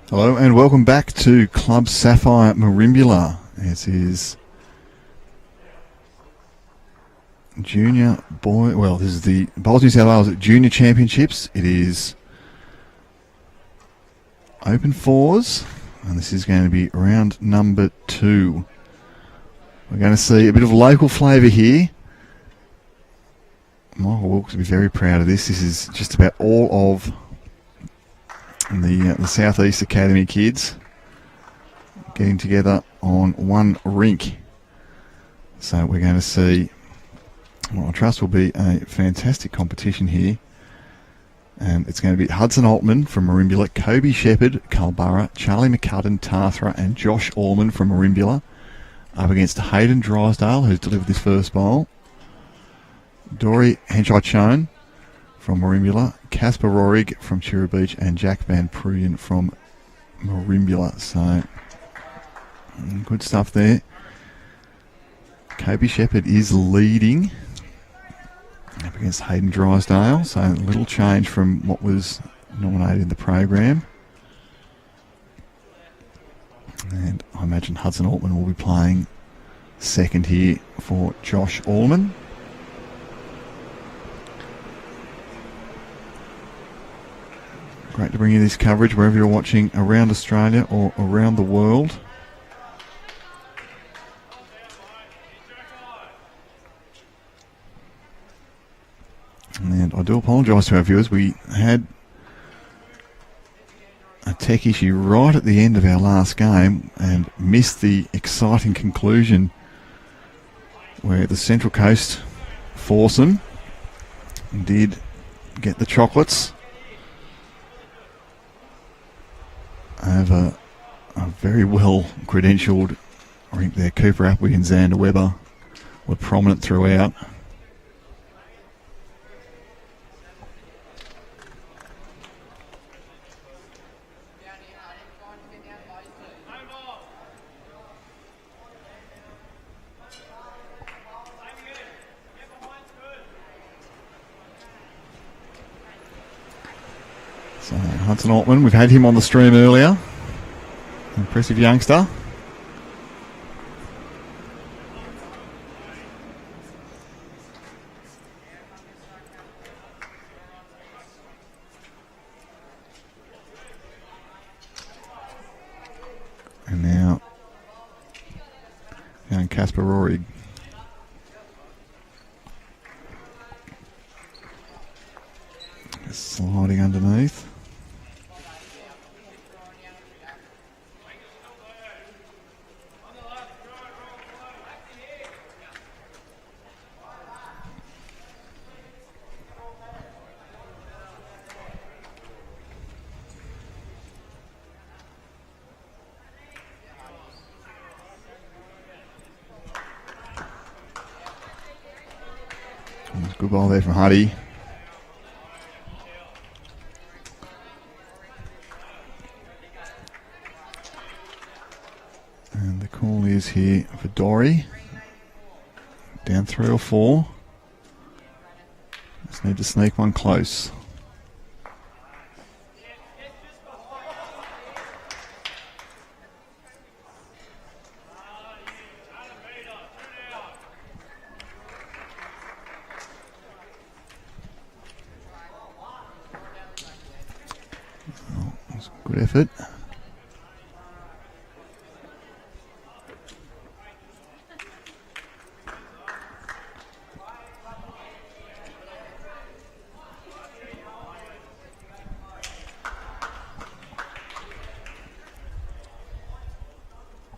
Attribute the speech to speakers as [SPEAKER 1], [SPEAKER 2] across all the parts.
[SPEAKER 1] Hello and welcome back to Club Sapphire Merimbula. This is junior boy. Well, this is the Bowls New South Wales Junior Championships. It is open fours, and this is going to be round number 2. We're going to see a bit of local flavour here. Michael Wilkes will be very proud of this. This is just about all of the South East Academy kids getting together on one rink. So we're going to see what I trust will be a fantastic competition here. And it's going to be Hudson Altmann from Merimbula, Coby, Sheppeard, Culburra, Charlie McCudden, Tathra and Josh Allman from Merimbula up against Hayden Drysdale, who's delivered this first bowl. Dori, Henchaichone from Merimbula, Kaspar Roehrig from Tura Beach and Jack Van Prooyen from Merimbula. So good stuff there. Coby Sheppeard is leading up against Hayden Drysdale, so a little change from what was nominated in the program. And I imagine Hudson Altmann will be playing second here for Josh Allman. Great to bring you this coverage wherever you're watching around Australia or around the world. And I do apologise to our viewers. We had a tech issue right at the end of our last game and missed the exciting conclusion where the Central Coast foursome did get the chocolates over a very well credentialed rink there. Cooper Appleby and Xander Weber were prominent throughout. So Hudson Altmann, we've had him on the stream earlier. Impressive youngster. And now young Kaspar Roehrig. Sliding underneath. Good ball there from Huddy. And the call is here for Dori. Down 3 or 4. Just need to sneak one close. Good effort.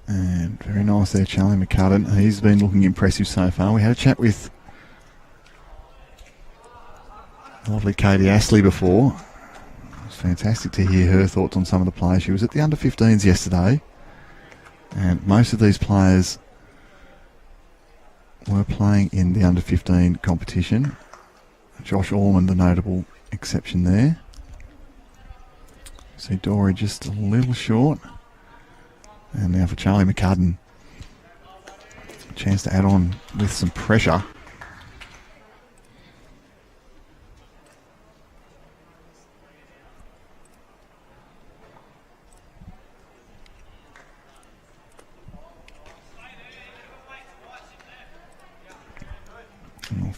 [SPEAKER 1] And very nice there, Charlie McCudden. He's been looking impressive so far. We had a chat with lovely Katie Astley before. Fantastic to hear her thoughts on some of the players. She was at the under-15s yesterday, and most of these players were playing in the under-15 competition. Josh Allman, the notable exception there. See Dori just a little short. And now for Charlie McCudden, a chance to add on with some pressure.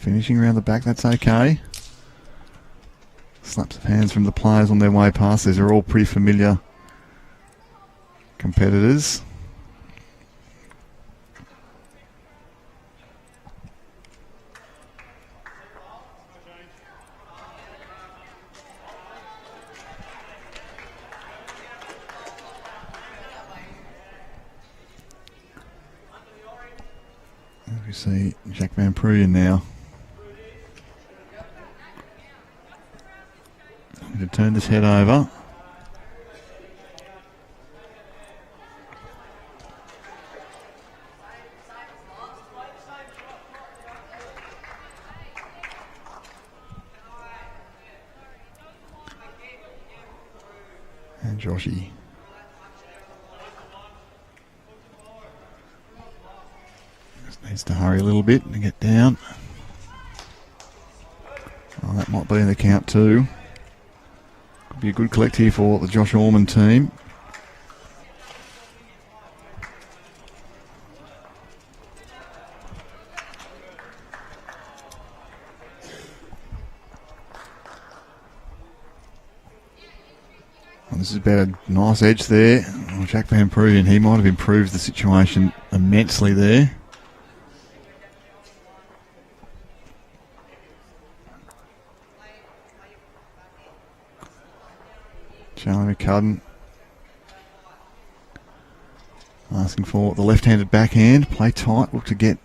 [SPEAKER 1] Finishing around the back, that's okay. Slaps of hands from the players on their way past. These are all pretty familiar competitors. We see Jack Van Prooyen now. Going to turn this head over. And Joshy. Needs to hurry a little bit and get down. Oh, that might be in the count too. Could be a good collect here for the Josh Allman team. Well, this is about a nice edge there. Oh, Jack Van Prooyen, he might have improved the situation immensely there. Charlie McCudden asking for the left-handed backhand. Play tight, look to get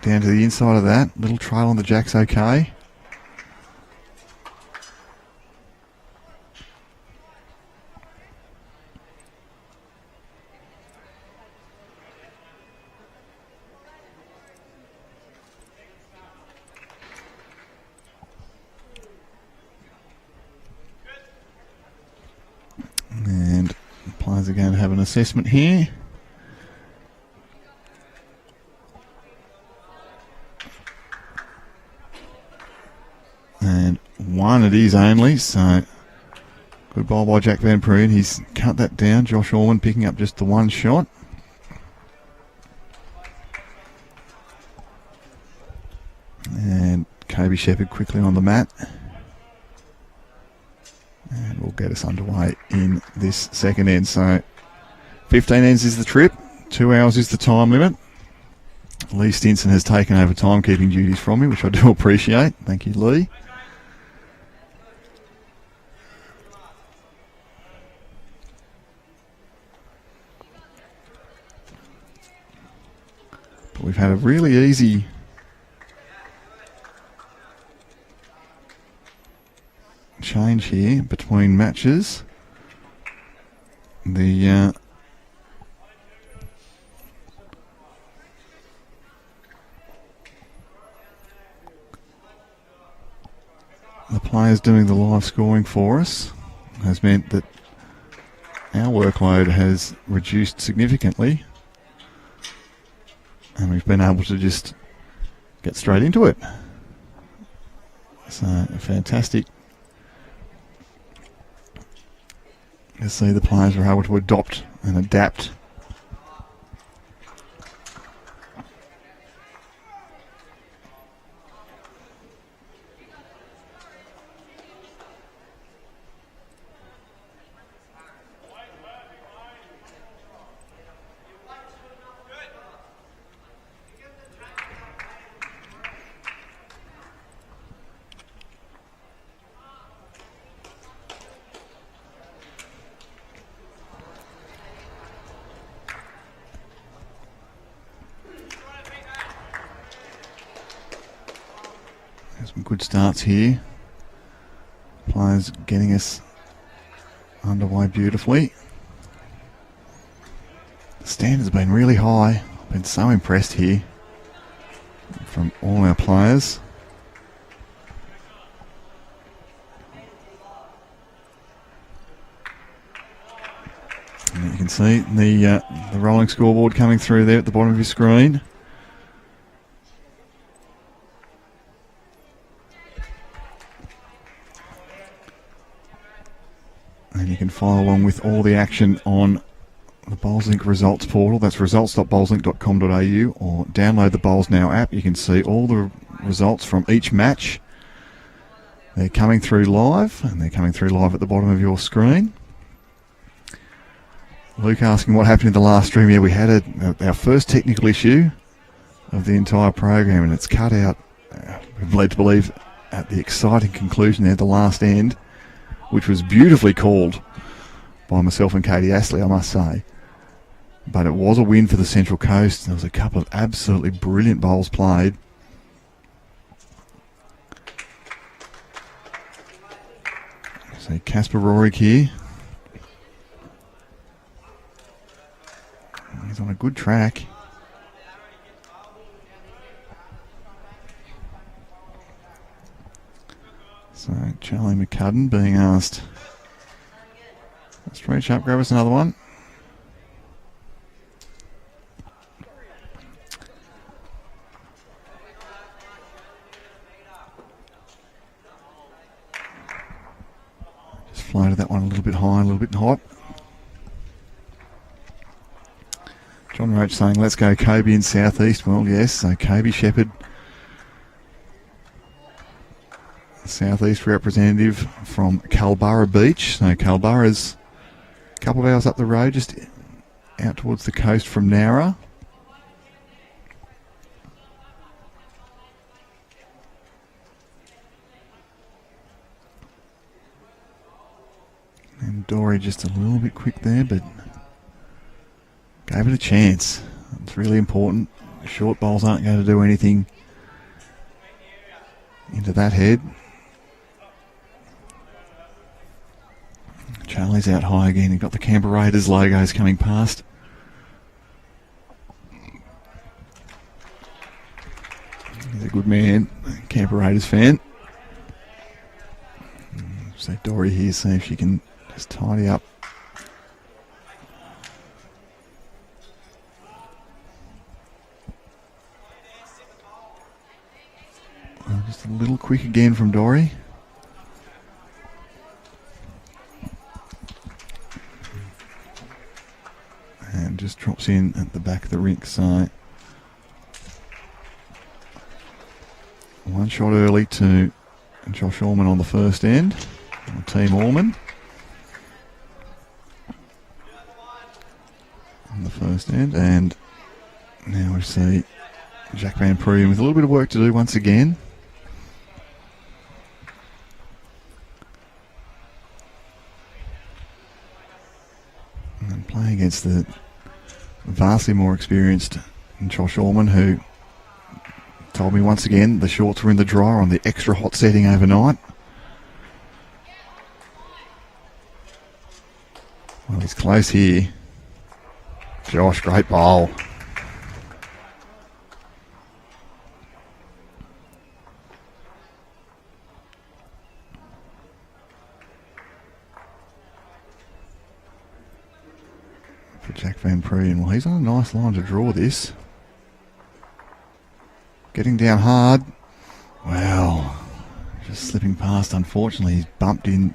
[SPEAKER 1] down to the inside of that. Little trail on the jack's okay. And the players are going to have an assessment here. And one it is only, so good ball by Jack Van Prooyen. He's cut that down. Josh Allman picking up just the one shot. And Coby Sheppeard quickly on the mat. And we'll get us underway in this second end. So 15 ends is the trip. 2 hours is the time limit. Lee Stinson has taken over timekeeping duties from me, which I do appreciate. Thank you, Lee. But we've had a really easy change here between matches. The players doing the live scoring for us has meant that our workload has reduced significantly, and we've been able to just get straight into it. So fantastic to see the players were able to adopt and adapt. Some good starts here. Players getting us underway beautifully. The standards have been really high. I've been so impressed here from all our players. And you can see the rolling scoreboard coming through there at the bottom of your screen. And you can follow along with all the action on the BowlsLink results portal. That's results.bowlslink.com.au, or download the Bowls Now app. You can see all the results from each match. They're coming through live, and they're coming through live at the bottom of your screen. Luke asking what happened in the last stream. Yeah, we had our first technical issue of the entire program, and it's cut out, we've led to believe, at the exciting conclusion there, the last end, which was beautifully called by myself and Katie Astley, I must say. But it was a win for the Central Coast. There was a couple of absolutely brilliant bowls played. So Kaspar Roehrig here. He's on a good track. So Charlie McCudden being asked, let's reach up, grab us another one. Just floated that one a little bit high, a little bit hot. John Roach saying, let's go Coby in Southeast. Well, yes, so Coby Sheppeard, Southeast representative from Culburra Beach. So Culburra's a couple of hours up the road, just out towards the coast from Nowra. And Dori just a little bit quick there, but gave it a chance. It's really important. Short bowls aren't going to do anything into that head. Charlie's out high again. You've got the Canberra Raiders logos coming past. He's a good man, Canberra Raiders fan. So Dori here, see if she can just tidy up. Just a little quick again from Dori. And just drops in at the back of the rink. So one shot early to Josh Allman on the first end. On Team Allman. On the first end. And now we see Jack Van Prooyen with a little bit of work to do once again. And playing against the vastly more experienced Josh Allman, who told me once again the shorts were in the dryer on the extra hot setting overnight. Well, he's close here. Josh, great bowl. For Jack Van Prooyen. Well, he's on a nice line to draw this. Getting down hard. Well, just slipping past, unfortunately. He's bumped in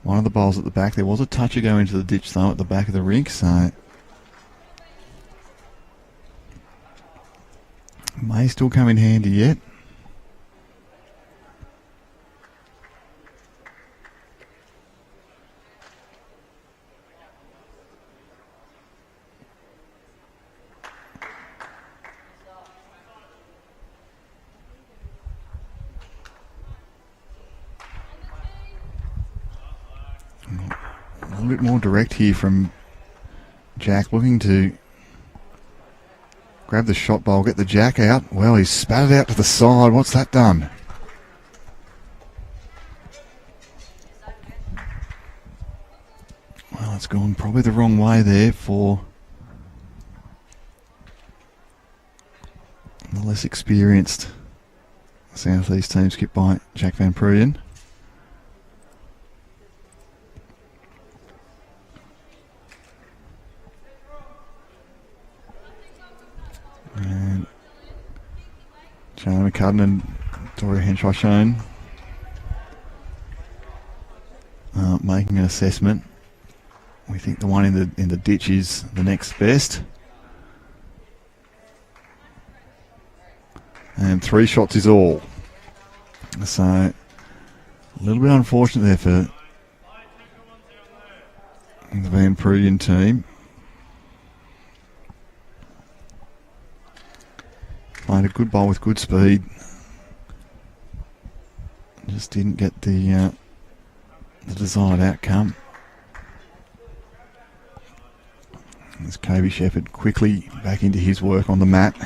[SPEAKER 1] one of the bowls at the back. There was a touch go into the ditch, though, at the back of the rink, so may still come in handy yet. A little bit more direct here from Jack, looking to grab the shot bowl, get the jack out. Well, he's spat it out to the side. What's that done? Well, it's gone probably the wrong way there for the less experienced Southeast team, skipped by Jack Van Prooyen. And Charlie McCudden and Dori Henchaichone making an assessment. We think the one in the ditch is the next best. And 3 shots is all. So, a little bit unfortunate there for the Van Prooyen team. Played a good bowl with good speed. Just didn't get the desired outcome. As Coby Sheppeard quickly back into his work on the mat.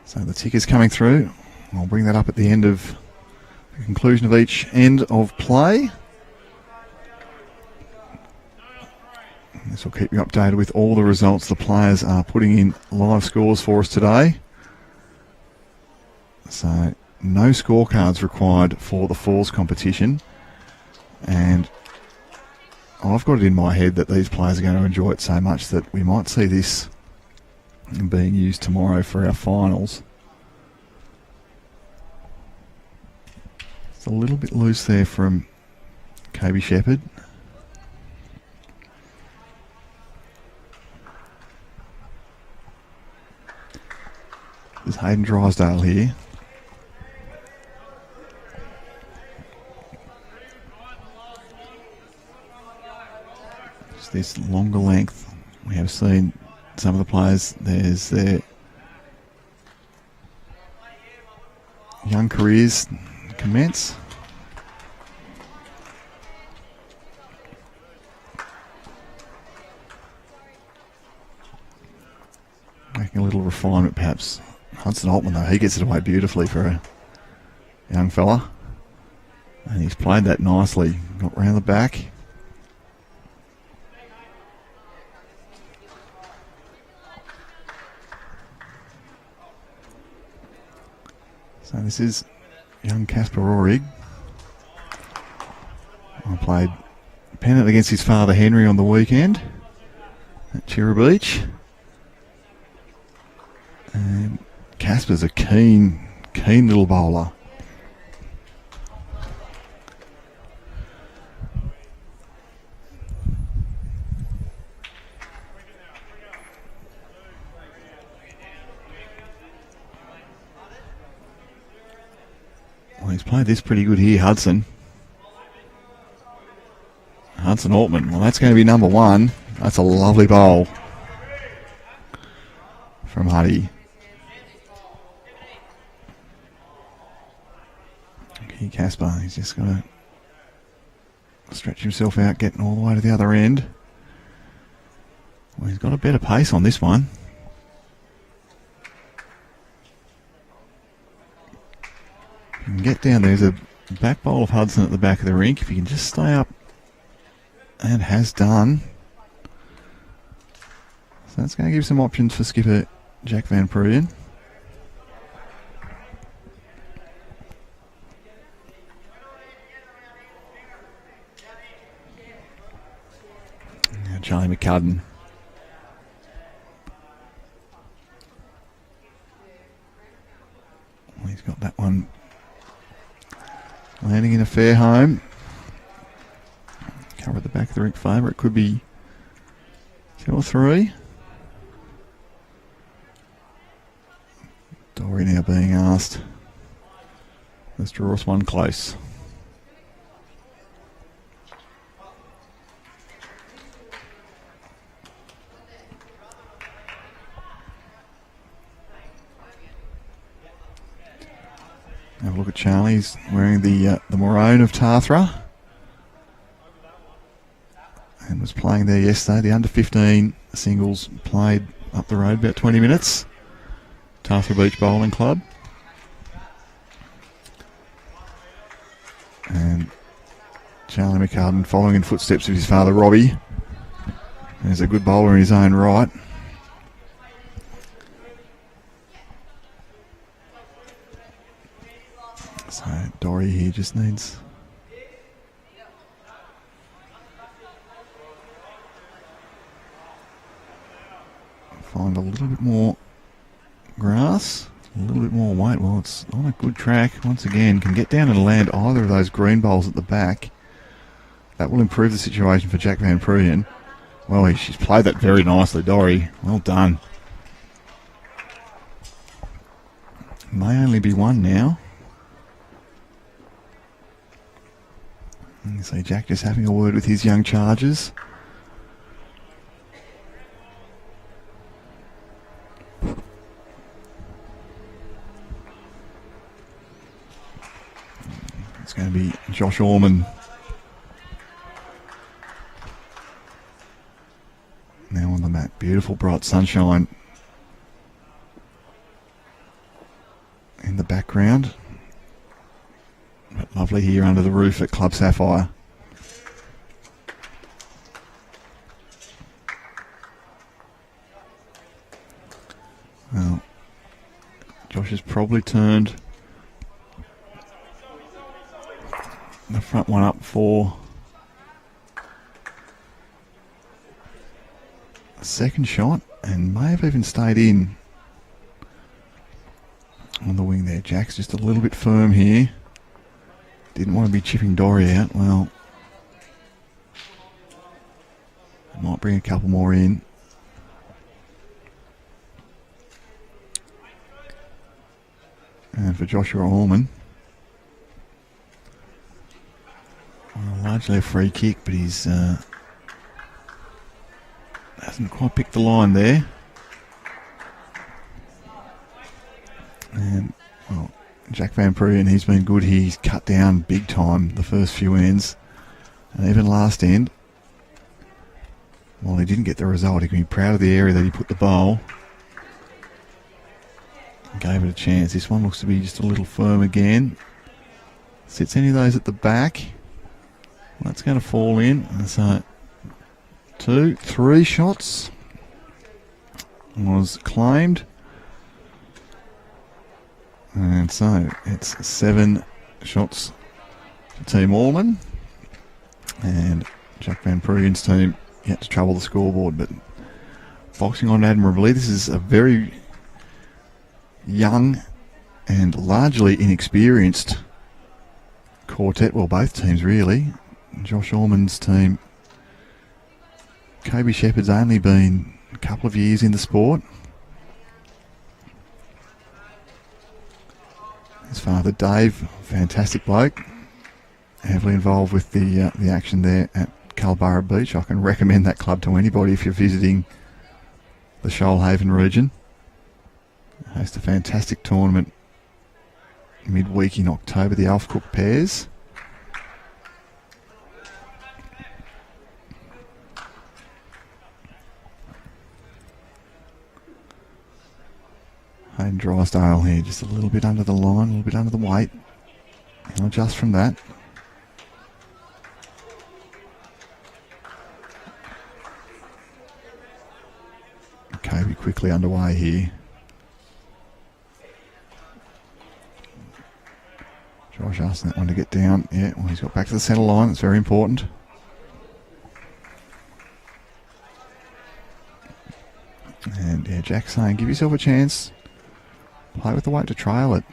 [SPEAKER 1] So the tick is coming through. I'll bring that up at the end of the conclusion of each end of play. This will keep you updated with all the results the players are putting in live scores for us today. So no scorecards required for the falls competition. And I've got it in my head that these players are going to enjoy it so much that we might see this being used tomorrow for our finals. It's a little bit loose there from Coby Sheppeard. There's Hayden Drysdale here. Just this longer length. We have seen some of the players, there's their young careers commence. Making a little refinement perhaps. Hudson Altmann though, he gets it away beautifully for a young fella. And he's played that nicely. Got round the back. So this is young Kaspar Roehrig. I played pennant against his father Henry on the weekend at Tura Beach. And Kaspar's a keen little bowler. Well, he's played this pretty good here, Hudson. Hudson Altmann. Well, that's going to be number 1. That's a lovely bowl from Huddy. Okay, Kaspar, he's just got to stretch himself out, getting all the way to the other end. Well, he's got a better pace on this one. You can get down. There's a back bowl of Hudson at the back of the rink. If you can just stay up, and has done. So that's going to give some options for skipper Jack Van Prooyen. Now Charlie McCudden. Well, he's got that one landing in a fair home. Cover at the back of the rink favour. It could be 2 or 3. Dori now being asked. Let's draw us one close. Have a look at Charlie. He's wearing the maroon of Tathra. And was playing there yesterday. The under-15 singles played up the road about 20 minutes. Tathra Beach Bowling Club. And Charlie McCudden following in footsteps of his father Robbie. He's a good bowler in his own right. So Dori here just needs more grass, a little bit more weight. Well, it's on a good track once again. Can get down and land either of those green bowls at the back. That will improve the situation for Jack Van Prooyen. Well, she's played that very nicely, Dori. Well done. May only be one now. And you see Jack just having a word with his young chargers. It's going to be Josh Allman. Now on the mat. Beautiful bright sunshine in the background. But lovely here under the roof at Club Sapphire. Well, Josh has probably turned the front one up for a second shot and may have even stayed in on the wing there. Jack's just a little bit firm here. Didn't want to be chipping Dori out. Well, might bring a couple more in. And for Joshua Allman, well, largely a free kick, but he's hasn't quite picked the line there. And well, Jack Van Prooyen, he's been good. He's cut down big time the first few ends. And even last end, while he didn't get the result, he can be proud of the area that he put the bowl. And gave it a chance. This one looks to be just a little firm again. Sits any of those at the back. Well, that's going to fall in. And so 2, 3 shots was claimed. And so it's 7 shots for Team Allman. And Jack Van Prooyen's team yet to trouble the scoreboard, but boxing on admirably. This is a very young and largely inexperienced quartet. Well, both teams really. Josh Allman's team. Coby Sheppeard's only been a couple of years in the sport. His father, Dave, fantastic bloke, heavily involved with the action there at Culburra Beach. I can recommend that club to anybody if you're visiting the Shoalhaven region. Host a fantastic tournament midweek in October, the Alf Cook Pairs. Hayden Drysdale here, just a little bit under the line, a little bit under the weight. He'll adjust from that. Coby quickly underway here. Josh asking that one to get down. Yeah, well, he's got back to the centre line. That's very important. And yeah, Jack's saying, give yourself a chance. Play with the weight to trail it.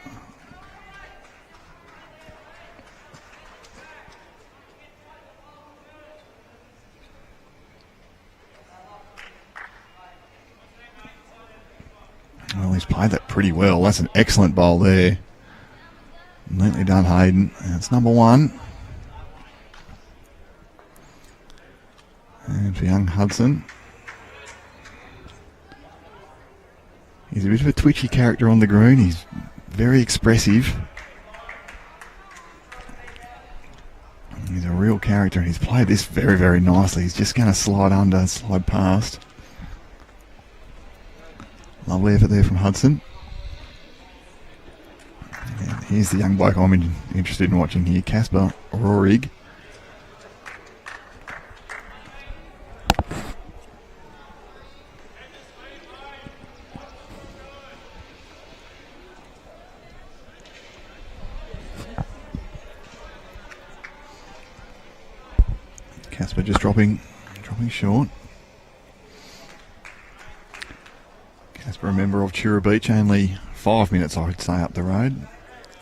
[SPEAKER 1] Well, he's played that pretty well. That's an excellent bowl there. Neatly done, Hayden. And it's number 1. And for young Hudson. He's a bit of a twitchy character on the green. He's very expressive. He's a real character, and he's played this very, very nicely. He's just going to slide under, slide past. Lovely effort there from Hudson. And here's the young bloke I'm interested in watching here, Kaspar Roehrig. Kaspar just dropping short. Kaspar a member of Tura Beach, only 5 minutes, I would say, up the road.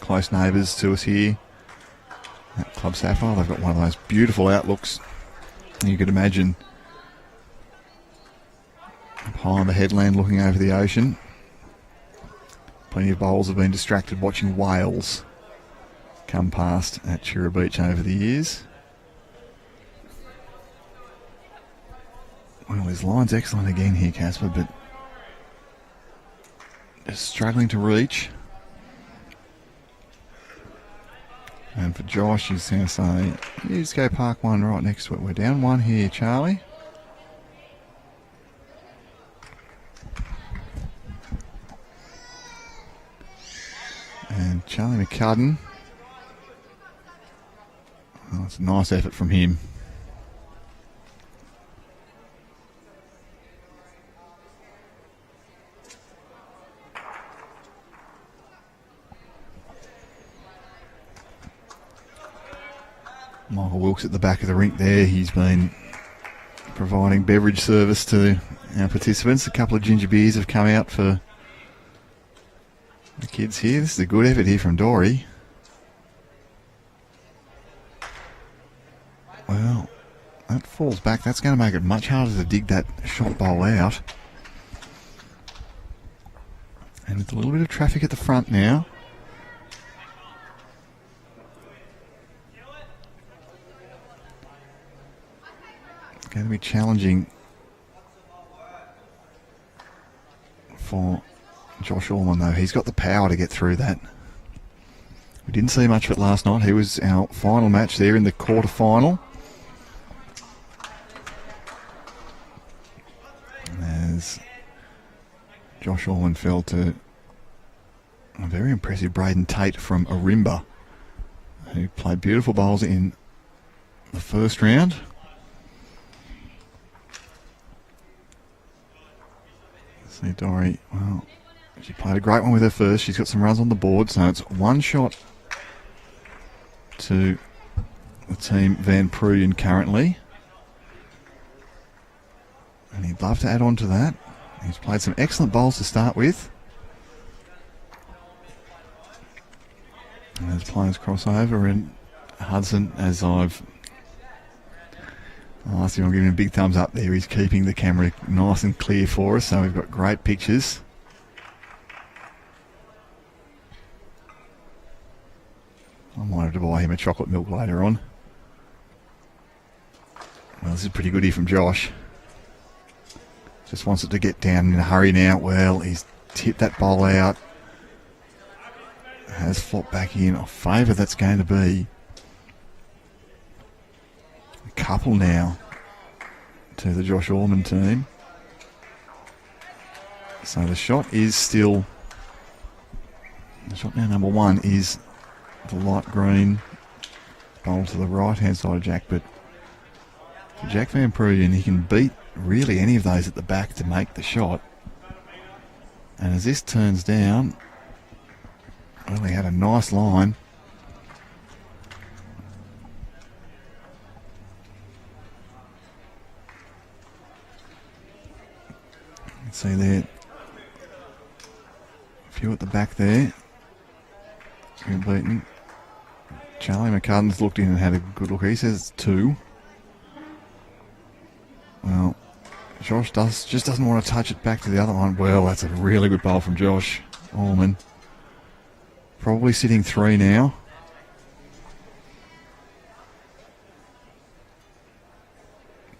[SPEAKER 1] Close neighbours to us here at Club Sapphire. They've got one of those beautiful outlooks you could imagine up high on the headland looking over the ocean. Plenty of bowls have been distracted watching whales come past at Tura Beach over the years. Well, his line's excellent again here, Kaspar, but just struggling to reach. And for Josh, he's going to say, you just go park one right next to it. We're down one here, Charlie. And Charlie McCudden. Oh, it's a nice effort from him. Michael Wilkes at the back of the rink there. He's been providing beverage service to our participants. A couple of ginger beers have come out for the kids here. This is a good effort here from Dori. Well, that falls back. That's going to make it much harder to dig that shot bowl out. And with a little bit of traffic at the front now. Going to be challenging for Josh Allman, though. He's got the power to get through that. We didn't see much of it last night. He was our final match there in the quarter-final. As Josh Allman fell to a very impressive Braden Tate from Merimbula, who played beautiful bowls in the first round. See Dori, well, she played a great one with her first. She's got some runs on the board, so it's one shot to the team Van Prooyen currently. And he'd love to add on to that. He's played some excellent bowls to start with. And as players cross over, and Hudson, as I've asked him, I'm giving him a big thumbs up there. He's keeping the camera nice and clear for us, so we've got great pictures. I might have to buy him a chocolate milk later on. Well, this is pretty good here from Josh. Just wants it to get down in a hurry now. Well, he's tipped that bowl out. Has flopped back in. I favour that's going to be a couple now to the Josh Allman team. So the shot is still... The shot now number one is the light green bowl to the right-hand side of Jack, but for Jack Van Prooyen, he can beat really any of those at the back to make the shot. And as this turns down, well, he had a nice line. You can see there, a few at the back there. Been beaten. Charlie McCudden's looked in and had a good look. He says it's two. Well, Josh just doesn't want to touch it back to the other one. Well, that's a really good bowl from Josh Allman. Probably sitting three now.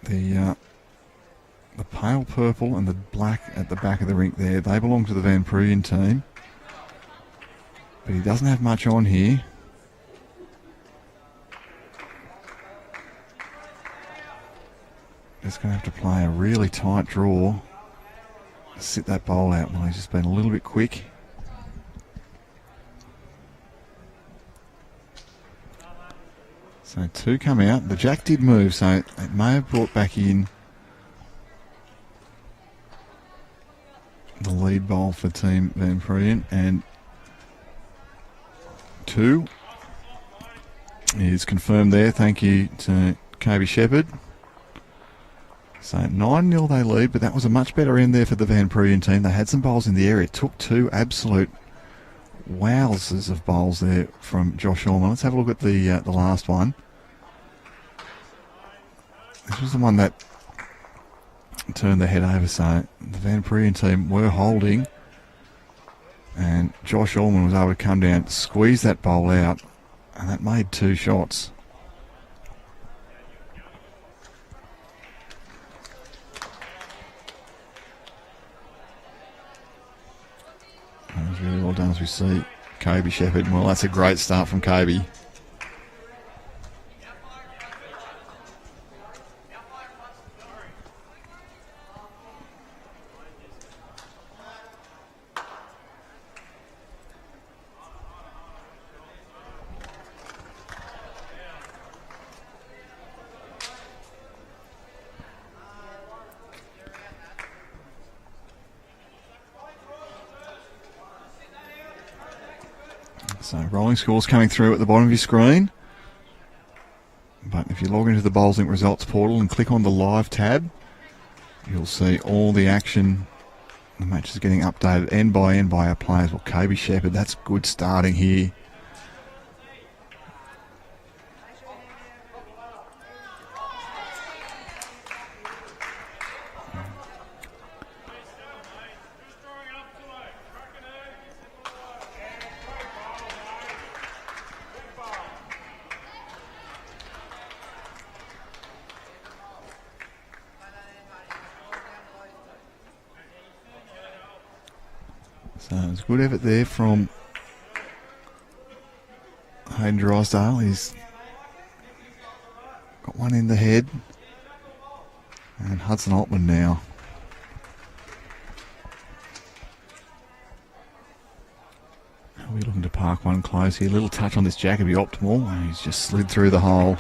[SPEAKER 1] The pale purple and the black at the back of the rink there, they belong to the Van Prooyen team. But he doesn't have much on here. Just going to have to play a really tight draw to sit that bowl out. Well, he's just been a little bit quick. So two come out. The jack did move, so it may have brought back in the lead bowl for Team Van Prooyen. And two is confirmed there. Thank you to Coby Sheppeard. So 9-0 they lead, but that was a much better end there for the Van Prooyen team. They had some bowls in the area. It took two absolute wowzers of bowls there from Josh Allman. Let's have a look at the last one. This was the one that turned the head over, so the Van Prooyen team were holding, and Josh Allman was able to come down, squeeze that bowl out, and that made two shots. That was really well done, as we see Coby Sheppeard. Well, that's a great start from Coby. So rolling scores coming through at the bottom of your screen. But if you log into the Bowls Link results portal and click on the live tab, you'll see all the action. The match is getting updated end by end by our players. Well, Coby Sheppeard, that's good starting here. So it's a good effort there from Hayden Drysdale. He's got one in the head. And Hudson Altmann now. Are we looking to park one close here? A little touch on this jack would be optimal. And he's just slid through the hole.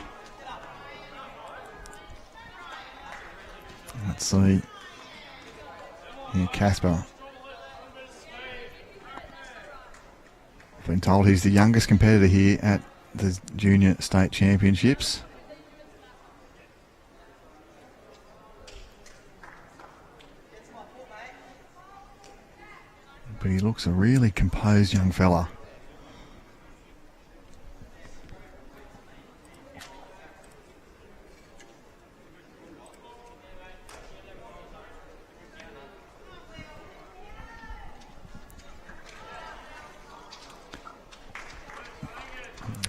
[SPEAKER 1] Let's see. Here, Kaspar. I've been told he's the youngest competitor here at the Junior State Championships. But he looks a really composed young fella.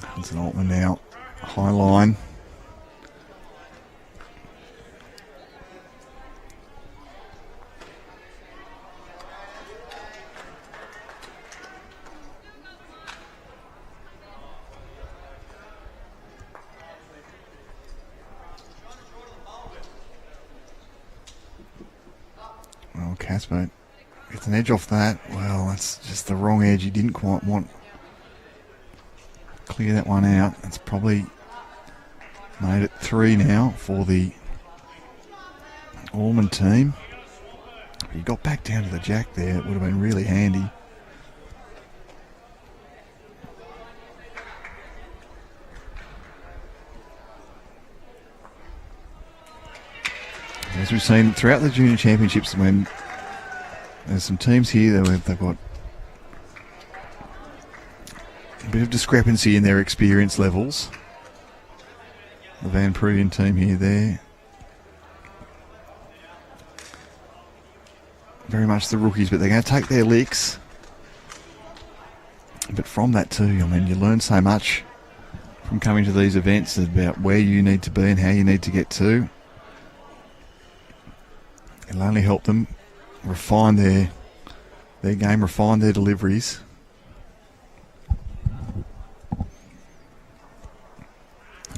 [SPEAKER 1] Hudson Altmann now, high line. Well, Kaspar gets an edge off that. Well, that's just the wrong edge. He didn't quite want. Clear that one out. It's probably made it 3 now for the Allman team. If he got back down to the jack there, it would have been really handy. As we've seen throughout the junior championships, when there's some teams here that they've got a bit of discrepancy in their experience levels. The Van Prooyen team here, there. Very much the rookies, but they're going to take their licks. But from that too, I mean, you learn so much from coming to these events about where you need to be and how you need to get to. It'll only help them refine their game, refine their deliveries.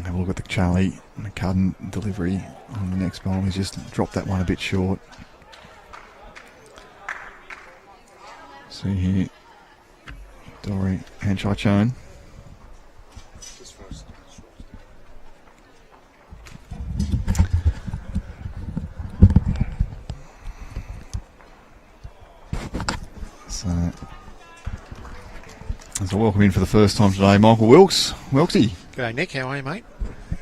[SPEAKER 1] Have a look at the Charlie McCudden delivery on the next bowl. He's just dropped that one a bit short. See here, Dori, Henchaichone. So welcome in for the first time today, Michael Wilkes. Wilksy.
[SPEAKER 2] G'day, Nick. How are you, mate?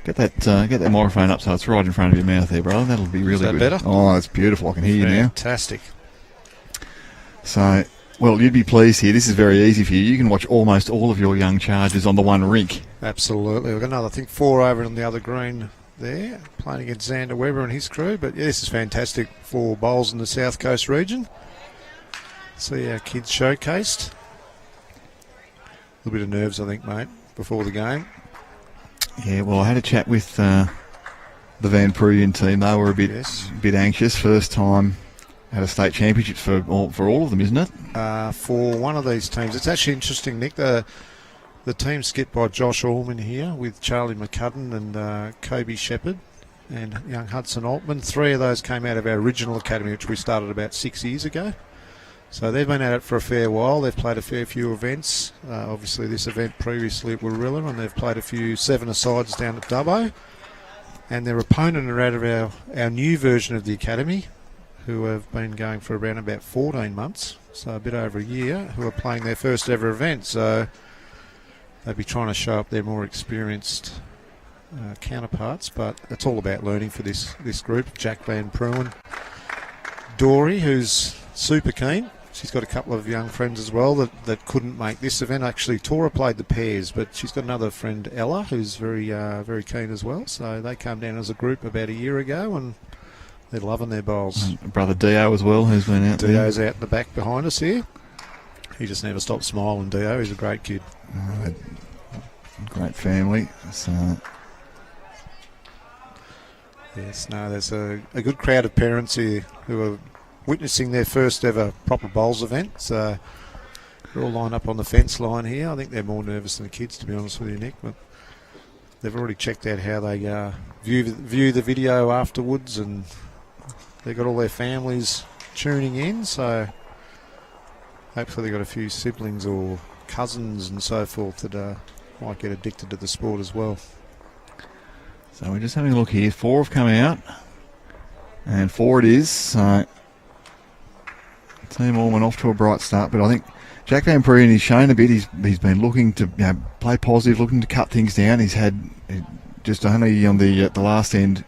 [SPEAKER 1] Get that microphone up so it's right in front of your mouth there, brother. That'll be really good.
[SPEAKER 2] Is that better?
[SPEAKER 1] Oh, that's beautiful. I can hear you now.
[SPEAKER 2] Fantastic.
[SPEAKER 1] So, well, you'd be pleased here. This is very easy for you. You can watch almost all of your young chargers on the one rink.
[SPEAKER 2] Absolutely. We've got another, I think, 4 over on the other green there, playing against Xander Weber and his crew. But yeah, this is fantastic for bowls in the South Coast region. See our kids showcased. A little bit of nerves, I think, mate, before the game.
[SPEAKER 1] Yeah, well, I had a chat with the Van Prooyen team. They were a bit anxious. First time at a state championship for all of them, isn't it?
[SPEAKER 2] For one of these teams. It's actually interesting, Nick. The team's skipped by Josh Allman here with Charlie McCudden and Coby Sheppeard and young Hudson Altmann. 3 of those came out of our original academy, which we started about 6 years ago. So they've been at it for a fair while. They've played a fair few events. Obviously this event previously at Warilla, and they've played a few 7-a-sides down at Dubbo. And their opponent are out of our new version of the academy, who have been going for around about 14 months, so a bit over a year, who are playing their first ever event. So they'll be trying to show up their more experienced counterparts, but it's all about learning for this group. Jack Van Prooyen, Dori, who's super keen. She's got a couple of young friends as well that couldn't make this event. Actually, Tura played the pairs, but she's got another friend, Ella, who's very keen as well. So they came down as a group about a year ago, and they're loving their bowls.
[SPEAKER 1] And brother Dio as well, who's been out there.
[SPEAKER 2] Dio's out in the back behind us here. He just never stops smiling, Dio. He's a great kid.
[SPEAKER 1] Great family. So.
[SPEAKER 2] Yes, no, there's a good crowd of parents here who are witnessing their first ever proper bowls event. So they're all lined up on the fence line here. I think they're more nervous than the kids, to be honest with you, Nick. But they've already checked out how they view the video afterwards, and they've got all their families tuning in. So hopefully they've got a few siblings or cousins and so forth that might get addicted to the sport as well.
[SPEAKER 1] So we're just having a look here. 4 have come out, and 4 it is. So Team Allman off to a bright start, but I think Jack Van Prooyen, he's shown a bit. He's been looking to play positive, looking to cut things down. He's had just only on the last end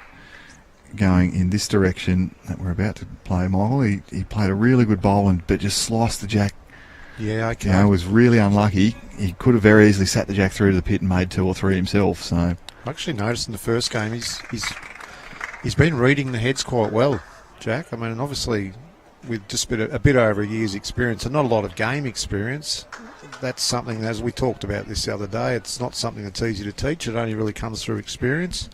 [SPEAKER 1] going in this direction that we're about to play, Michael. He played a really good bowl, but just sliced the jack.
[SPEAKER 2] Yeah, okay.
[SPEAKER 1] Was really unlucky. He could have very easily sat the jack through to the pit and made 2 or 3 himself. So
[SPEAKER 2] I actually noticed in the first game he's been reading the heads quite well, Jack. I mean, obviously, with just a bit over a year's experience and not a lot of game experience, that's something, as we talked about this the other day, it's not something that's easy to teach. It only really comes through experience.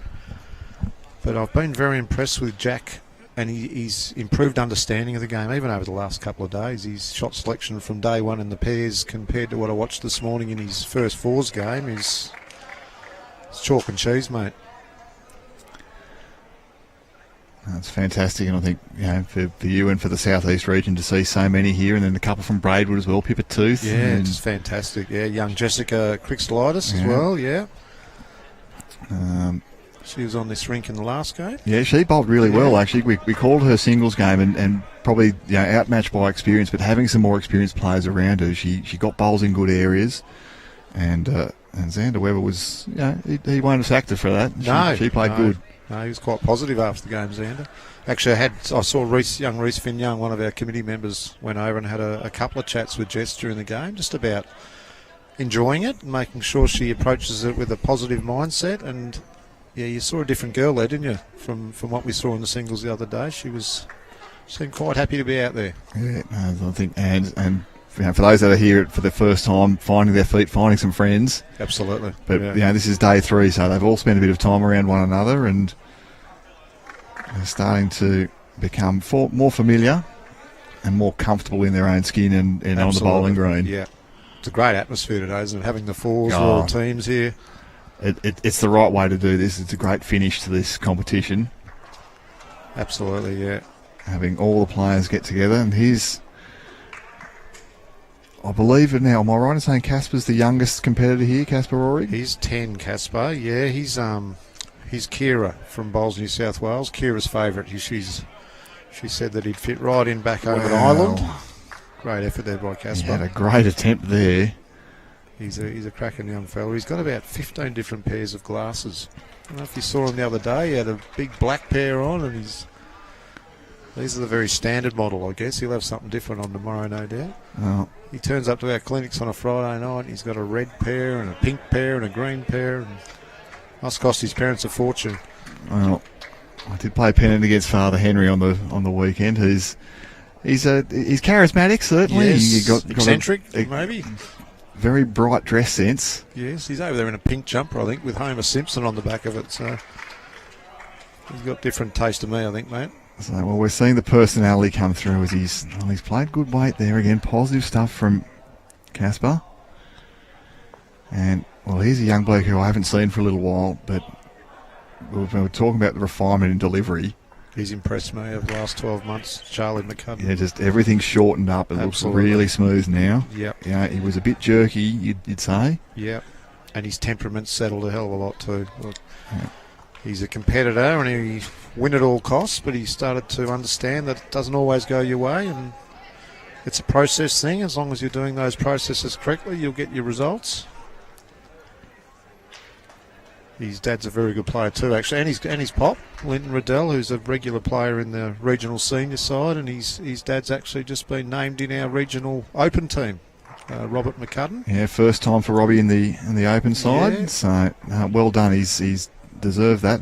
[SPEAKER 2] But I've been very impressed with Jack, and he's improved understanding of the game, even over the last couple of days. His shot selection from day one in the pairs compared to what I watched this morning in his first 4s game is chalk and cheese, mate.
[SPEAKER 1] That's fantastic, and I think for you and for the southeast region to see so many here, and then a couple from Braidwood as well, Pippa Tooth.
[SPEAKER 2] Yeah, it's fantastic. Yeah, young Jessica Crixtolitis as well. Yeah, she was on this rink in the last game.
[SPEAKER 1] Yeah, she bowled really well actually. We called her singles game and probably outmatched by experience, but having some more experienced players around her, she got bowls in good areas, and Xander Weber was he won't have sacked her for that. She played good.
[SPEAKER 2] No, he was quite positive after the game, Xander. Actually, I saw young Reese Finn-Young, one of our committee members, went over and had a couple of chats with Jess during the game, just about enjoying it and making sure she approaches it with a positive mindset. And yeah, you saw a different girl there, didn't you? From what we saw in the singles the other day, she seemed quite happy to be out there.
[SPEAKER 1] Yeah, I think and for those that are here for the first time, finding their feet, finding some friends.
[SPEAKER 2] Absolutely.
[SPEAKER 1] But this is day 3, so they've all spent a bit of time around one another, and they're starting to become more familiar and more comfortable in their own skin and on the bowling green.
[SPEAKER 2] Yeah, it's a great atmosphere today, isn't it? Having the 4s, all teams here.
[SPEAKER 1] It's the right way to do this. It's a great finish to this competition.
[SPEAKER 2] Absolutely, yeah.
[SPEAKER 1] Having all the players get together, and I believe it now. Am I right in saying Kaspar's the youngest competitor here, Kaspar Roehrig?
[SPEAKER 2] He's 10, Kaspar. Yeah, he's Kira from Bowls, New South Wales. Kira's favourite. She said that he'd fit right in back home at Ireland. Great effort there by Kaspar.
[SPEAKER 1] He had a great attempt there.
[SPEAKER 2] He's a cracking young fella. He's got about 15 different pairs of glasses. don't know if you saw him the other day. He had a big black pair on, and these are the very standard model, I guess. He'll have something different on tomorrow, no doubt.
[SPEAKER 1] Well,
[SPEAKER 2] he turns up to our clinics on a Friday night. He's got a red pair and a pink pair and a green pair. And must cost his parents a fortune.
[SPEAKER 1] Well, I did play pennant against Father Henry on the weekend. He's charismatic, certainly.
[SPEAKER 2] Yes,
[SPEAKER 1] He got
[SPEAKER 2] eccentric, maybe.
[SPEAKER 1] Very bright dress sense.
[SPEAKER 2] Yes, he's over there in a pink jumper, I think, with Homer Simpson on the back of it. So he's got different taste to me, I think, mate.
[SPEAKER 1] So, well, we're seeing the personality come through as he's played good weight there again. Positive stuff from Kaspar. And, well, here's a young bloke who I haven't seen for a little while, but we were talking about the refinement in delivery.
[SPEAKER 2] He's impressed me over the last 12 months, Charlie McCudden.
[SPEAKER 1] Yeah, just everything's shortened up. It
[SPEAKER 2] Absolutely.
[SPEAKER 1] looks really smooth now.
[SPEAKER 2] Yep.
[SPEAKER 1] Yeah, he was a bit jerky, you'd say.
[SPEAKER 2] Yep. And his temperament's settled a hell of a lot too. Look,
[SPEAKER 1] Yeah.
[SPEAKER 2] he's a competitor and he win at all costs, but he started to understand that it doesn't always go your way, and it's a process thing. As long as you're doing those processes correctly, you'll get your results. His dad's a very good player too, actually, and his pop, Linton Riddell, who's a regular player in the regional senior side, and his dad's actually just been named in our regional open team, Robert McCudden.
[SPEAKER 1] Yeah, first time for Robbie in the open side.
[SPEAKER 2] Yeah.
[SPEAKER 1] So well done. He's deserved that.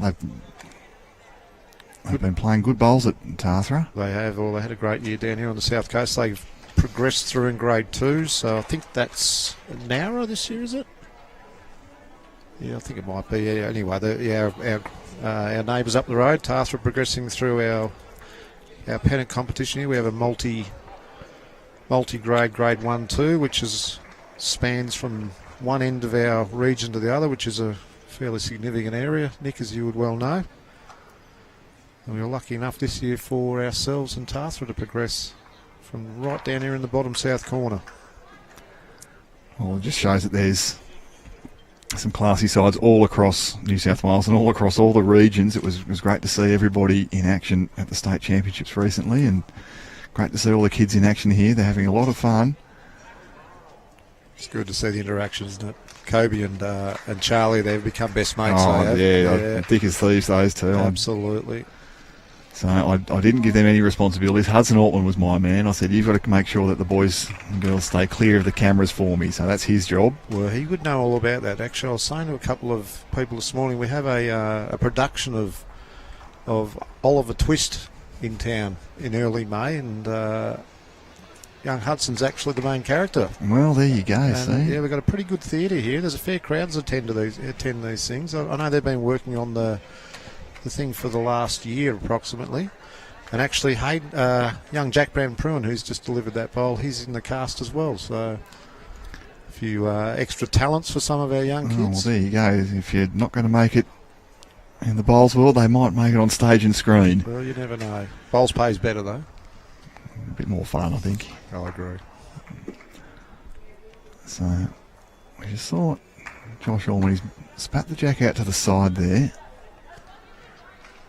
[SPEAKER 1] They've been playing good bowls at Tathra.
[SPEAKER 2] They have. Well, they had a great year down here on the south coast. They've progressed through in grade 2, so I think that's Nowra this year, is it? Yeah, I think it might be. Yeah, anyway, our neighbours up the road, Tathra, progressing through our pennant competition here. We have a multi-grade, grade 1-2, which spans from one end of our region to the other, which is a fairly significant area, Nick, as you would well know. And we were lucky enough this year for ourselves and Tathra to progress from right down here in the bottom south corner.
[SPEAKER 1] Well, it just shows that there's some classy sides all across New South Wales and all across all the regions. It was great to see everybody in action at the state championships recently, and great to see all the kids in action here. They're having a lot of fun.
[SPEAKER 2] It's good to see the interaction, isn't it? Coby and Charlie, they've become best mates.
[SPEAKER 1] Oh, yeah, thick as thieves, those two.
[SPEAKER 2] Absolutely.
[SPEAKER 1] So I didn't give them any responsibilities. Hudson Altmann was my man. I said, you've got to make sure that the boys and girls stay clear of the cameras for me. So that's his job.
[SPEAKER 2] Well, he would know all about that. Actually, I was saying to a couple of people this morning, we have a production of Oliver Twist in town in early May, and young Hudson's actually the main character.
[SPEAKER 1] Well, there you go. See?
[SPEAKER 2] Yeah, we've got a pretty good theatre here. There's a fair crowd that attend these things. I know they've been working on the thing for the last year approximately, and actually Hayden, young Jack Brown Prooyen, who's just delivered that bowl, he's in the cast as well. So a few extra talents for some of our young kids.
[SPEAKER 1] Oh, well, there you go. If you're not going to make it in the bowls world, they might make it on stage and screen.
[SPEAKER 2] Well, you never know. Bowls pays better though.
[SPEAKER 1] A bit more fun, I think.
[SPEAKER 2] I agree.
[SPEAKER 1] So we just saw Josh Allman. He's spat the jack out to the side there.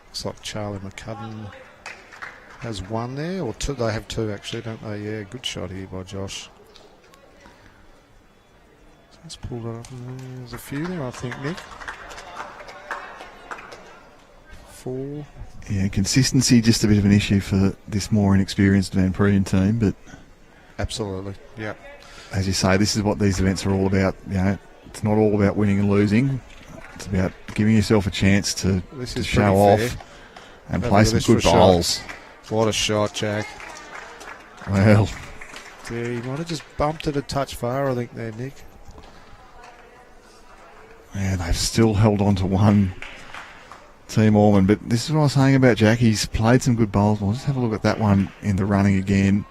[SPEAKER 2] Looks like Charlie McCudden has one there, or two. They have two actually, don't they? Yeah, good shot here by Josh. Let's pull that up. There's a few there, I think, Nick. 4.
[SPEAKER 1] Yeah, consistency just a bit of an issue for this more inexperienced Van Prooyen team, but
[SPEAKER 2] absolutely, yeah.
[SPEAKER 1] As you say, this is what these events are all about. You know, it's not all about winning and losing. It's about giving yourself a chance to show off and play some good bowls.
[SPEAKER 2] What a shot, Jack.
[SPEAKER 1] Well,
[SPEAKER 2] yeah, he might have just bumped it a touch far, I think, there, Nick.
[SPEAKER 1] Yeah, they've still held on to one, Team Allman. But this is what I was saying about Jack. He's played some good bowls. We'll just have a look at that one in the running again.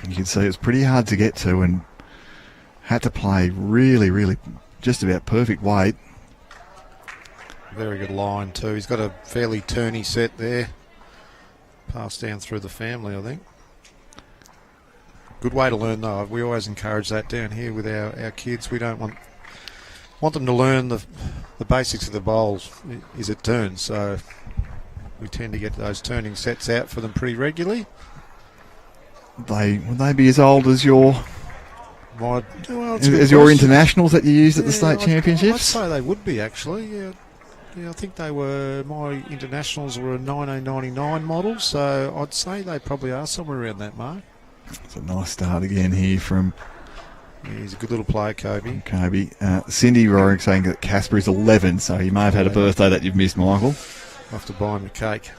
[SPEAKER 1] You can see it's pretty hard to get to and had to play really, really just about perfect weight.
[SPEAKER 2] Very good line too. He's got a fairly turny set there. Passed down through the family, I think. Good way to learn though. We always encourage that down here with our kids. We don't want them to learn the basics of the bowls is it turns. So we tend to get those turning sets out for them pretty regularly.
[SPEAKER 1] Would they be as old as your
[SPEAKER 2] your
[SPEAKER 1] internationals that you used at the state championships?
[SPEAKER 2] I'd say they would be actually, yeah. Yeah, I think my internationals were a 1999 model, so I'd say they probably are somewhere around that mark.
[SPEAKER 1] It's a nice start again here from
[SPEAKER 2] He's a good little player, Coby.
[SPEAKER 1] Cindy Roehrig saying that Kaspar is 11, so he may have had a birthday that you've missed, Michael.
[SPEAKER 2] I'll have to buy him a cake.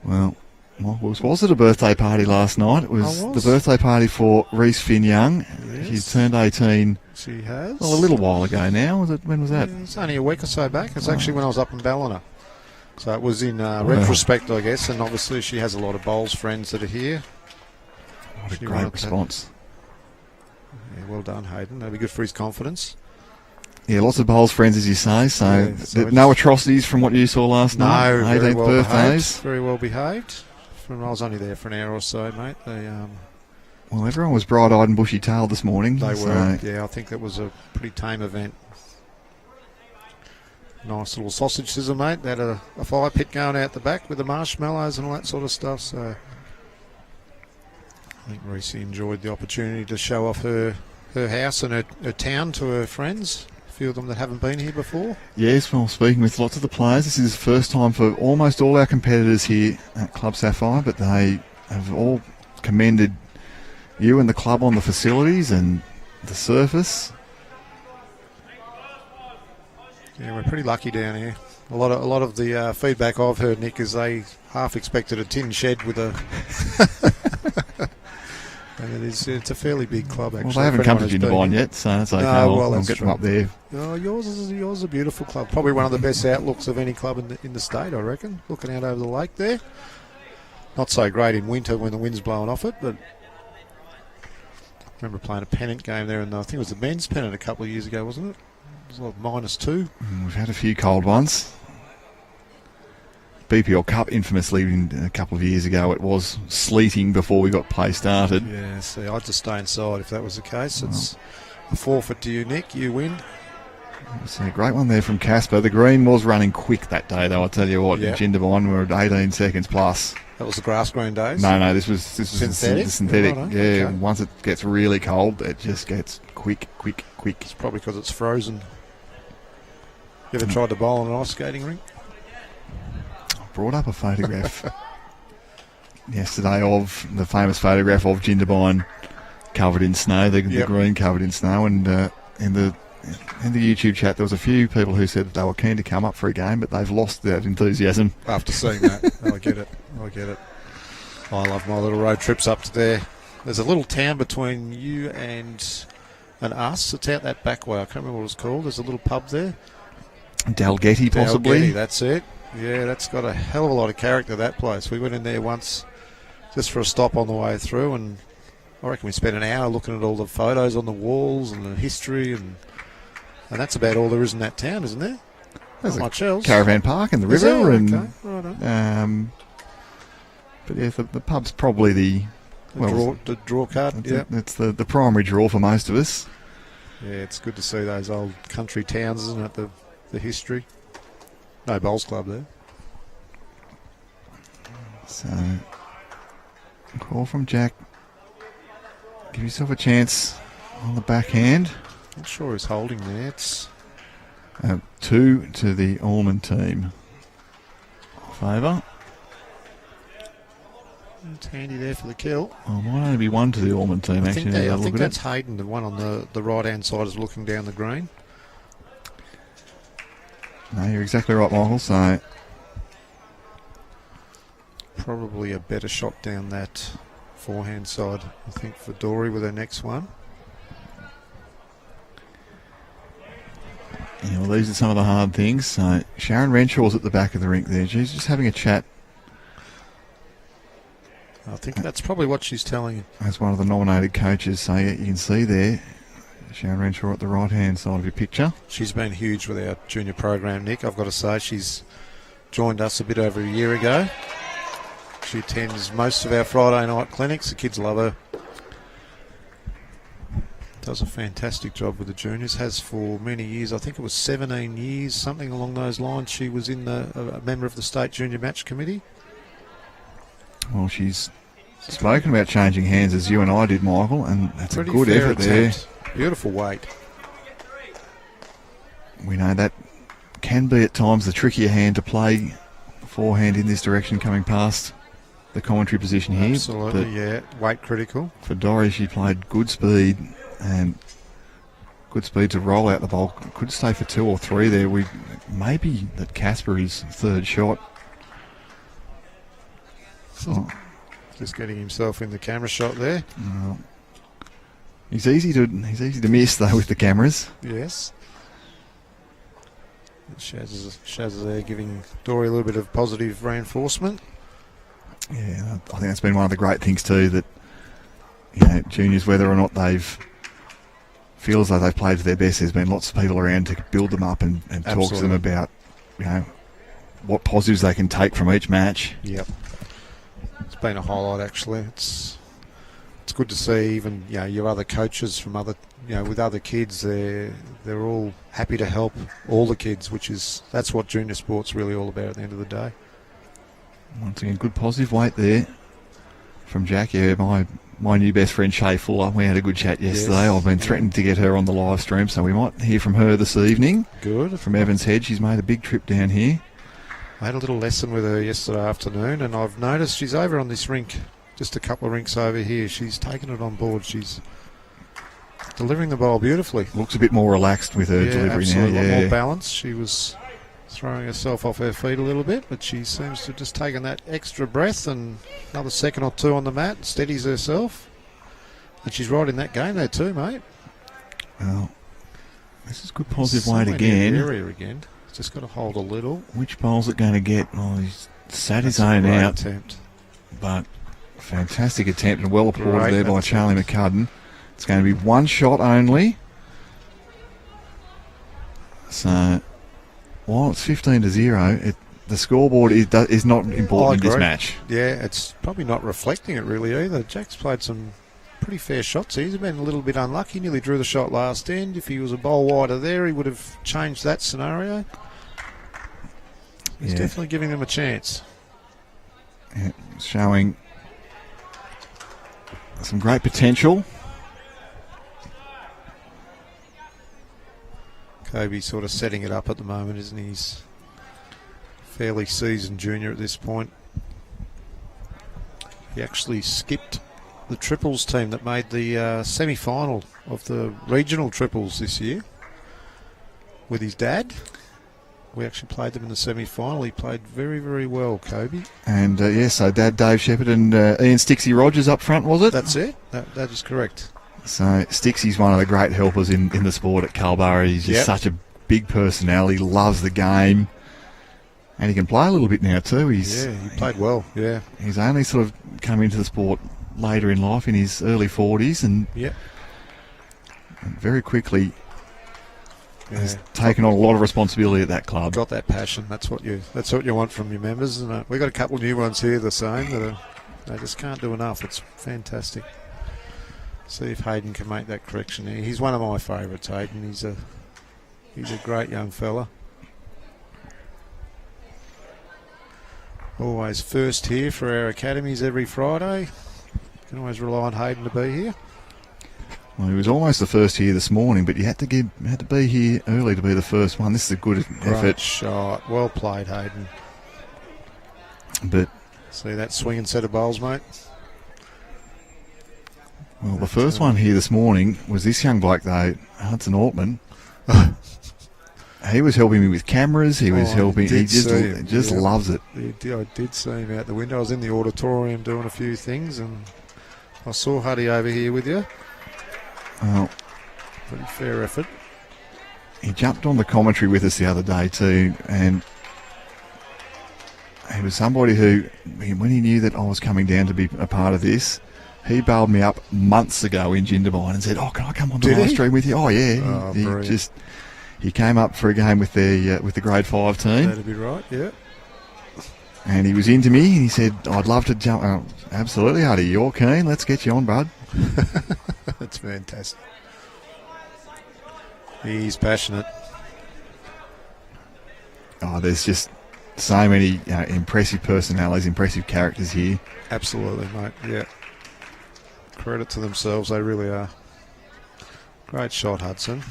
[SPEAKER 1] Well, was it a birthday party last night? It was the birthday party for Reese Finn Young.
[SPEAKER 2] Yes.
[SPEAKER 1] She's turned 18.
[SPEAKER 2] She has.
[SPEAKER 1] Well, a little while ago now. When was that?
[SPEAKER 2] Yeah, it's only a week or so back. It's actually when I was up in Ballina. So it was in retrospect, I guess, and obviously she has a lot of bowls friends that are here.
[SPEAKER 1] What a great response.
[SPEAKER 2] Yeah, well done, Hayden. That'll be good for his confidence.
[SPEAKER 1] Yeah, lots of bowls friends, as you say. So, no atrocities from what you saw last night.
[SPEAKER 2] No, very
[SPEAKER 1] 18th
[SPEAKER 2] well
[SPEAKER 1] birthdays.
[SPEAKER 2] behaved. Very well behaved. I was only there for an hour or so, mate.
[SPEAKER 1] Well, everyone was bright-eyed and bushy-tailed this morning.
[SPEAKER 2] They were. Yeah, I think that was a pretty tame event. Nice little sausage sizzle, mate. They had a fire pit going out the back with the marshmallows and all that sort of stuff. So I think Reese enjoyed the opportunity to show off her house and her town to her friends. A few of them that haven't been here before.
[SPEAKER 1] Yes, well, speaking with lots of the players, this is the first time for almost all our competitors here at Club Sapphire, but they have all commended you and the club on the facilities and the surface.
[SPEAKER 2] Yeah, we're pretty lucky down here. A lot of the feedback I've heard, Nick, is they half expected a tin shed with a. And it's a fairly big club, actually.
[SPEAKER 1] Well, they haven't come to Jindabyne yet, so it's okay.
[SPEAKER 2] No,
[SPEAKER 1] I'll get them up there.
[SPEAKER 2] Oh, yours is a beautiful club. Probably one of the best outlooks of any club in the state, I reckon. Looking out over the lake there. Not so great in winter when the wind's blowing off it, but I remember playing a pennant game there, and I think it was the men's pennant a couple of years ago, wasn't it? It was like -2.
[SPEAKER 1] We've had a few cold ones. BPL Cup, infamously, a couple of years ago, it was sleeting before we got play started.
[SPEAKER 2] Yeah, see, I'd just stay inside if that was the case. It's a forfeit to you, Nick. You win.
[SPEAKER 1] It's a great one there from Kaspar. The green was running quick that day, though, I tell you what.
[SPEAKER 2] Yep.
[SPEAKER 1] Jindabyne were at 18 seconds plus.
[SPEAKER 2] That was the grass green days?
[SPEAKER 1] No, this was
[SPEAKER 2] synthetic.
[SPEAKER 1] Synthetic.
[SPEAKER 2] Right,
[SPEAKER 1] yeah,
[SPEAKER 2] okay.
[SPEAKER 1] Once it gets really cold, it just gets quick.
[SPEAKER 2] It's probably because it's frozen. You ever tried to bowl on an ice skating rink?
[SPEAKER 1] I brought up a photograph yesterday of the famous photograph of Jindabyne covered in snow, the green covered in snow, and in the YouTube chat there was a few people who said that they were keen to come up for a game, but they've lost that enthusiasm.
[SPEAKER 2] After seeing that, I get it. I love my little road trips up to there. There's a little town between you and us. It's out that back way. I can't remember what it's called. There's a little pub there.
[SPEAKER 1] Dalgety, possibly.
[SPEAKER 2] Dalgety, that's it. Yeah, that's got a hell of a lot of character, that place. We went in there once just for a stop on the way through, and I reckon we spent an hour looking at all the photos on the walls and the history, and that's about all there is in that town, isn't there?
[SPEAKER 1] There's
[SPEAKER 2] Not much else.
[SPEAKER 1] Caravan park and the river,
[SPEAKER 2] okay.
[SPEAKER 1] and but yeah, the pub's probably the
[SPEAKER 2] draw card. Yeah,
[SPEAKER 1] it's the primary draw for most of us.
[SPEAKER 2] Yeah, it's good to see those old country towns, isn't it? The history. No bowls club there.
[SPEAKER 1] So, call from Jack. Give yourself a chance on the backhand.
[SPEAKER 2] Not sure who's holding there. It's
[SPEAKER 1] 2 to the Allman team. Favour.
[SPEAKER 2] It's handy there for the kill.
[SPEAKER 1] Oh, might only be 1 to the Allman team,
[SPEAKER 2] I
[SPEAKER 1] actually.
[SPEAKER 2] think that's Hayden, the one on the right-hand side is looking down the green.
[SPEAKER 1] No, you're exactly right, Michael. So
[SPEAKER 2] probably a better shot down that forehand side, I think, for Dori with her next one.
[SPEAKER 1] Yeah, well, these are some of the hard things. So Sharon Renshaw's at the back of the rink there. She's just having a chat.
[SPEAKER 2] I think that's probably what she's telling you.
[SPEAKER 1] As one of the nominated coaches. So you can see there, Sharon Renshaw at the right-hand side of your picture.
[SPEAKER 2] She's been huge with our junior program, Nick. I've got to say, she's joined us a bit over a year ago. She attends most of our Friday night clinics. The kids love her. Does a fantastic job with the juniors. Has for many years. I think it was 17 years, something along those lines. She was a member of the state junior match committee.
[SPEAKER 1] Well, she's spoken about changing hands as you and I did, Michael, and that's
[SPEAKER 2] Pretty
[SPEAKER 1] a good effort
[SPEAKER 2] attempt.
[SPEAKER 1] there.
[SPEAKER 2] Beautiful weight.
[SPEAKER 1] We know that can be at times the trickier hand to play forehand in this direction coming past the commentary position here.
[SPEAKER 2] Absolutely, yeah. Weight critical.
[SPEAKER 1] For Dori, she played good speed and good speed to roll out the ball. Could stay for 2 or 3 there. Maybe that Kaspar is third shot. Oh.
[SPEAKER 2] Just getting himself in the camera shot there.
[SPEAKER 1] He's easy to miss though with the cameras.
[SPEAKER 2] Yes. Shaz is there giving Dori a little bit of positive reinforcement.
[SPEAKER 1] Yeah, I think that's been one of the great things too, that juniors, whether or not they've feel as though they've played to their best, there's been lots of people around to build them up and talk to them about what positives they can take from each match.
[SPEAKER 2] Yep. It's been a highlight actually. It's good to see even your other coaches from other with other kids, they're all happy to help all the kids, that's what junior sport's really all about at the end of the day.
[SPEAKER 1] Once again, good positive weight there from Jack. Yeah, my new best friend Shay Fuller, we had a good chat yesterday. Yes. I've been threatening to get her on the live stream, so we might hear from her this evening.
[SPEAKER 2] Good.
[SPEAKER 1] From Evans Head. She's made a big trip down here.
[SPEAKER 2] I had a little lesson with her yesterday afternoon, and I've noticed she's over on this rink, just a couple of rinks over here. She's taken it on board. She's delivering the ball beautifully.
[SPEAKER 1] Looks a bit more relaxed with her delivery
[SPEAKER 2] absolutely.
[SPEAKER 1] now.
[SPEAKER 2] A lot more balance. She was throwing herself off her feet a little bit, but she seems to have just taken that extra breath and another second or 2 on the mat, steadies herself. And she's right in that game there too, mate.
[SPEAKER 1] Well, this is good positive weight again.
[SPEAKER 2] Area again. Just got to hold a little.
[SPEAKER 1] Which bowl's it going to get? Oh, he's sat his own out.
[SPEAKER 2] Attempt.
[SPEAKER 1] But fantastic attempt and well applauded there by Charlie McCudden. It's going to be 1 shot only. So, while it's 15-0, the scoreboard is not important in this match.
[SPEAKER 2] Yeah, it's probably not reflecting it really either. Jack's played some pretty fair shots. He's been a little bit unlucky. Nearly drew the shot last end. If he was a bowl wider there, he would have changed that scenario. He's definitely giving them a chance.
[SPEAKER 1] Yeah, showing some great potential.
[SPEAKER 2] Coby sort of setting it up at the moment, isn't he? He's fairly seasoned junior at this point. He actually skipped the triples team that made the semi-final of the regional triples this year with his dad. We actually played them in the semi-final. He played very, very well, Coby.
[SPEAKER 1] And so Dad Dave Sheppeard and Ian Stixie Rogers up front, was it?
[SPEAKER 2] That's it. That is correct.
[SPEAKER 1] So Stixie's one of the great helpers in the sport at Culburra. He's just such a big personality, loves the game. And he can play a little bit now too.
[SPEAKER 2] He played well, yeah.
[SPEAKER 1] He's only sort of come into the sport later in life, in his early 40s, and very quickly has taken on a lot of responsibility at that club.
[SPEAKER 2] Got that passion. That's what you want from your members, isn't it? We've got a couple of new ones here the same that they just can't do enough. It's fantastic. See if Hayden can make that correction here. He's one of my favourites, Hayden. He's a great young fella. Always first here for our academies every Friday. Can always rely on Hayden to be here.
[SPEAKER 1] Well, he was almost the first here this morning, but you had to be here early to be the first one. This is a good effort.
[SPEAKER 2] Great shot. Well played, Hayden.
[SPEAKER 1] But
[SPEAKER 2] see that swinging set of bowls, mate?
[SPEAKER 1] Well, the first one here this morning was this young bloke, though, Hudson Altmann. He was helping me with cameras. He was helping. He just loves it.
[SPEAKER 2] I did see him out the window. I was in the auditorium doing a few things, and I saw Huddy over here with you.
[SPEAKER 1] Well,
[SPEAKER 2] pretty fair effort.
[SPEAKER 1] He jumped on the commentary with us the other day too, and he was somebody who, when he knew that I was coming down to be a part of this, he bailed me up months ago in Jindabyne and said, "Oh, can I come on the live stream with you?" Oh yeah, he came up for a game with the grade 5 team.
[SPEAKER 2] That'd be right, yeah.
[SPEAKER 1] And he was into me, and he said, "I'd love to jump." Oh, absolutely, Huddy, you're keen. Let's get you on, bud.
[SPEAKER 2] That's fantastic. He's passionate.
[SPEAKER 1] Oh, there's just so many impressive personalities, impressive characters here.
[SPEAKER 2] Absolutely, mate. Yeah. Credit to themselves, they really are. Great shot, Hudson.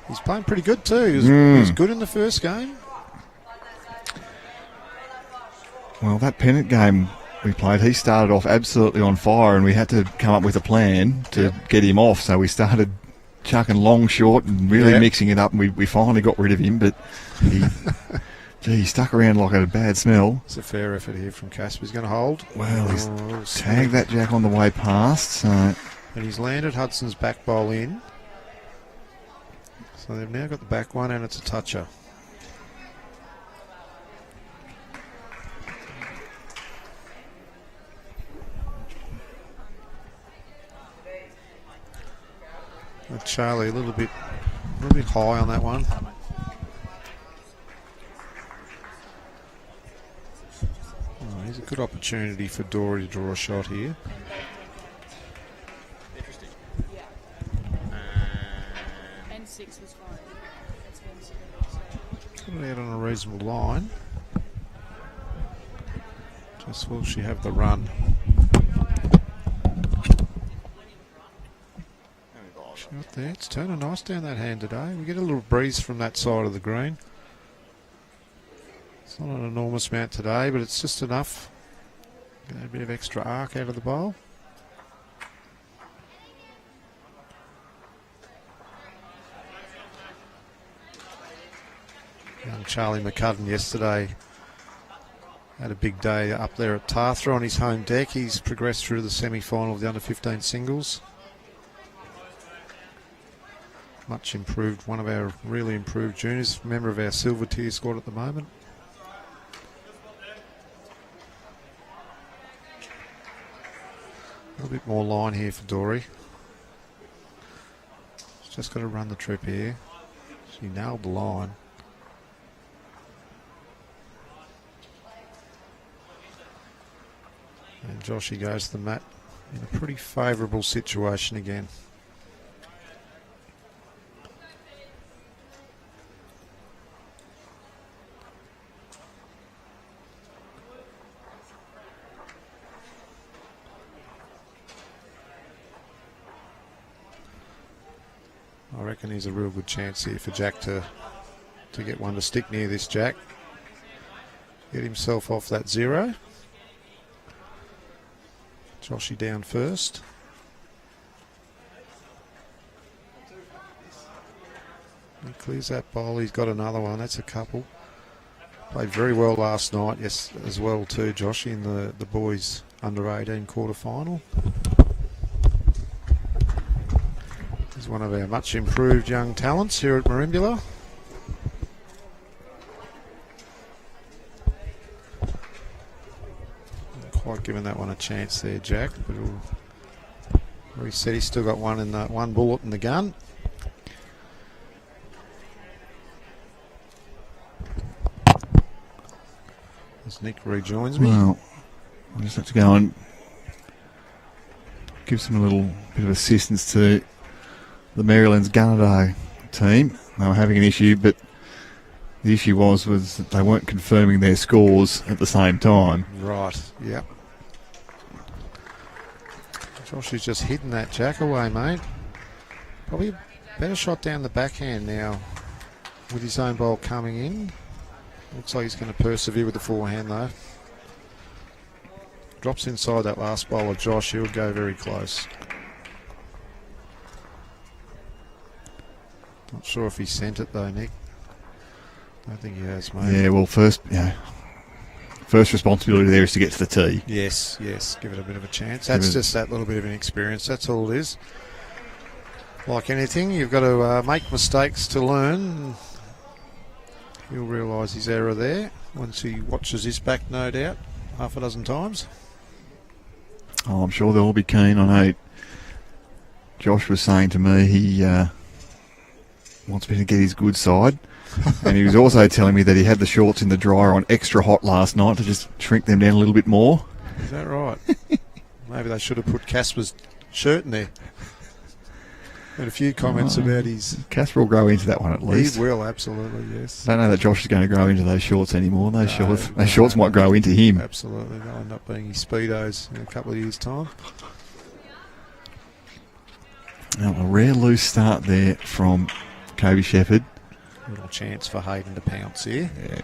[SPEAKER 2] He's playing pretty good too. He was good in the first game.
[SPEAKER 1] Well, that pennant game we played, he started off absolutely on fire, and we had to come up with a plan to get him off. So we started chucking long, short, and really mixing it up, and we finally got rid of him. But he stuck around like a bad smell.
[SPEAKER 2] It's a fair effort here from Kaspar. He's going to hold.
[SPEAKER 1] Well, he's tagged that jack on the way past. So.
[SPEAKER 2] And he's landed Hudson's back bowl in. So they've now got the back one, and it's a toucher. And Charlie a little bit high on that one. Oh, here's a good opportunity for Dori to draw a shot here.
[SPEAKER 3] Interesting. And 6 was fine.
[SPEAKER 2] Put it out on a reasonable line. Just will she have the run? Shot there. It's turning nice down that hand today. We get a little breeze from that side of the green. It's not an enormous amount today, but it's just enough. Get a bit of extra arc out of the bowl. Young Charlie McCudden yesterday had a big day up there at Tathra on his home deck. He's progressed through the semi-final of the under-15 singles. Much improved, one of our really improved juniors, member of our silver tier squad at the moment. A little bit more line here for Dori. She's just got to run the trip here. She nailed the line. And Joshy goes to the mat in a pretty favourable situation again. I reckon he's a real good chance here for Jack to get one to stick near this jack. Get himself off that 0. Joshy down first. He clears that bowl. He's got another one. That's a couple. Played very well last night, yes, as well too, Joshy, in the boys under-18 quarter-final. He's one of our much improved young talents here at Merimbula. Not quite giving that one a chance there, Jack, but he said he's still got one bullet in the gun. As Nick rejoins me.
[SPEAKER 1] Well, I just have to go and give some little bit of assistance to the Maryland's Gunneday team. They were having an issue, but the issue was that they weren't confirming their scores at the same time.
[SPEAKER 2] Right, yep. Josh is just hitting that jack away, mate. Probably a better shot down the backhand now with his own bowl coming in. Looks like he's going to persevere with the forehand though. Drops inside that last bowl of Josh, he'll go very close. Not sure if he sent it though, Nick. Don't think he has, mate.
[SPEAKER 1] Yeah, well, first responsibility there is to get to the tee.
[SPEAKER 2] Yes, give it a bit of a chance. That's just that little bit of an experience. That's all it is. Like anything, you've got to make mistakes to learn. He'll realise his error there once he watches his back, no doubt, half a dozen times.
[SPEAKER 1] Oh, I'm sure they'll all be keen. I know Josh was saying to me he wants me to get his good side. And he was also telling me that he had the shorts in the dryer on extra hot last night to just shrink them down a little bit more.
[SPEAKER 2] Is that right? Maybe they should have put Kaspar's shirt in there. Had a few comments about his...
[SPEAKER 1] Kaspar will grow into that one at least.
[SPEAKER 2] He will, absolutely, yes.
[SPEAKER 1] I don't know that Josh is going to grow into those shorts anymore. Those shorts might grow into him.
[SPEAKER 2] Absolutely. They'll end up being his Speedos in a couple of years' time.
[SPEAKER 1] Now, a rare loose start there from Coby Sheppeard.
[SPEAKER 2] Little chance for Hayden to pounce here.
[SPEAKER 1] Yeah.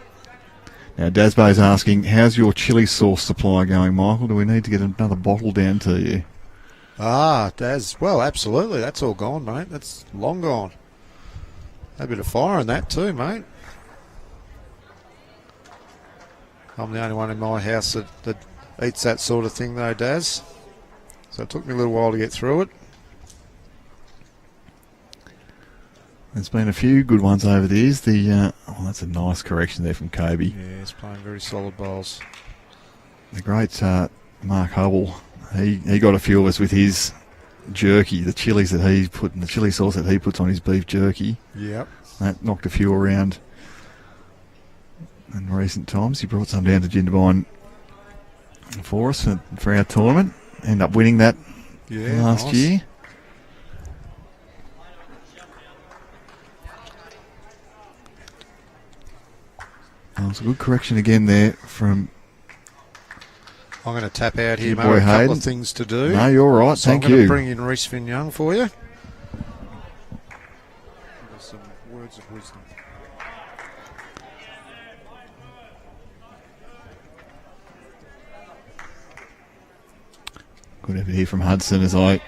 [SPEAKER 1] Now, Dasbo's asking, how's your chili sauce supply going, Michael? Do we need to get another bottle down to you?
[SPEAKER 2] Ah, Daz. Well, absolutely. That's all gone, mate. That's long gone. A bit of fire in that too, mate. I'm the only one in my house that eats that sort of thing, though, Daz. So it took me a little while to get through it.
[SPEAKER 1] There's been a few good ones over the years. That's a nice correction there from Coby.
[SPEAKER 2] Yeah, he's playing very solid bowls.
[SPEAKER 1] The great Mark Hubble, he got a few of us with his jerky, the chilies that he put, the chili sauce that he puts on his beef jerky.
[SPEAKER 2] Yep.
[SPEAKER 1] That knocked a few around in recent times. He brought some down to Jindabyne for us for our tournament. Ended up winning that last year. Oh, it's a good correction again there from...
[SPEAKER 2] I'm going to tap out here, mate.
[SPEAKER 1] Boy
[SPEAKER 2] A couple
[SPEAKER 1] Hayden.
[SPEAKER 2] of things to do.
[SPEAKER 1] No, you're right.
[SPEAKER 2] So
[SPEAKER 1] Thank
[SPEAKER 2] I'm going
[SPEAKER 1] you.
[SPEAKER 2] to bring in Reese Finn Young for you. Some words of wisdom.
[SPEAKER 1] Good effort here from Hudson as I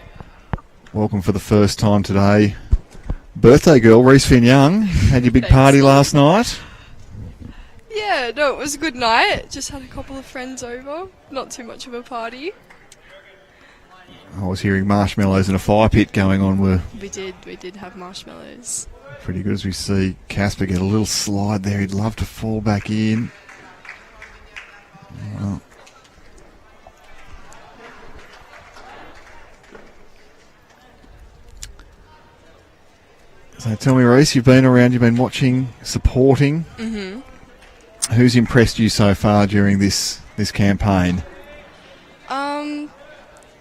[SPEAKER 1] welcome for the first time today. Birthday girl, Reese Finn Young. Had your big
[SPEAKER 4] Thanks.
[SPEAKER 1] party last night.
[SPEAKER 4] Yeah, no, it was a good night. Just had a couple of friends over. Not too much of a party.
[SPEAKER 1] I was hearing marshmallows and a fire pit going on were
[SPEAKER 4] We did have marshmallows.
[SPEAKER 1] pretty good as we see Kaspar get a little slide there. He'd love to fall back in. Well, so tell me, Reese, you've been around, you've been watching, supporting.
[SPEAKER 4] Mm-hmm.
[SPEAKER 1] Who's impressed you so far during this campaign?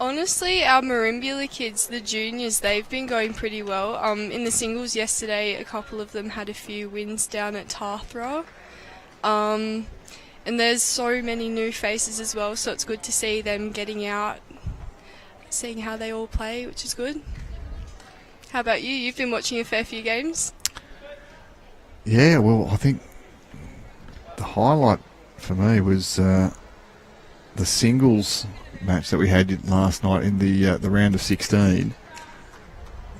[SPEAKER 4] Honestly, our Merimbula kids, the juniors, they've been going pretty well. In the singles yesterday, a couple of them had a few wins down at Tathra. And there's so many new faces as well, so it's good to see them getting out, seeing how they all play, which is good. How about you? You've been watching a fair few games?
[SPEAKER 1] Yeah, well, I think the highlight for me was the singles match that we had last night in the round of 16,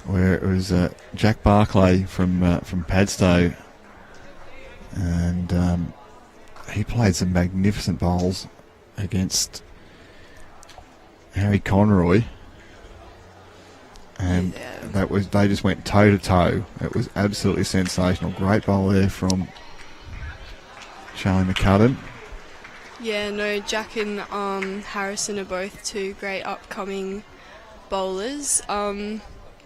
[SPEAKER 1] where it was Jack Barclay from Padstow, and he played some magnificent bowls against Harry Conroy, and they just went toe to toe. It was absolutely sensational. Great bowl there from Charlie McCudden.
[SPEAKER 4] Yeah, no, Jack and Harrison are both two great upcoming bowlers. I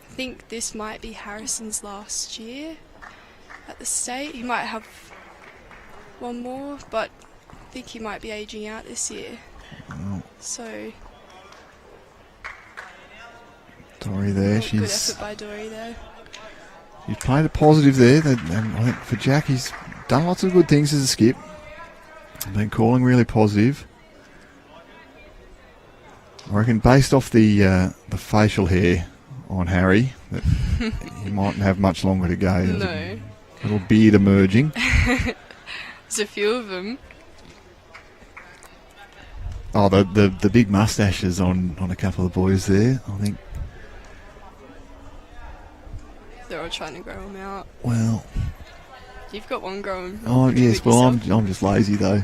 [SPEAKER 4] think this might be Harrison's last year at the state. He might have one more, but I think he might be ageing out this year.
[SPEAKER 1] Oh.
[SPEAKER 4] So
[SPEAKER 1] Dori there.
[SPEAKER 4] good effort by Dori there.
[SPEAKER 1] He's played a positive there, and I think for Jack, he's done lots of good things as a skip. Been calling really positive. I reckon based off the facial hair on Harry, that he mightn't have much longer to go. There's
[SPEAKER 4] No.
[SPEAKER 1] a little beard emerging.
[SPEAKER 4] There's a few of them.
[SPEAKER 1] Oh, the big moustaches on a couple of the boys there. I think.
[SPEAKER 4] They're all trying to grow them out.
[SPEAKER 1] Well.
[SPEAKER 4] You've got one growing.
[SPEAKER 1] Oh
[SPEAKER 4] pretty
[SPEAKER 1] yes.
[SPEAKER 4] good
[SPEAKER 1] Well,
[SPEAKER 4] yourself.
[SPEAKER 1] I'm just lazy though.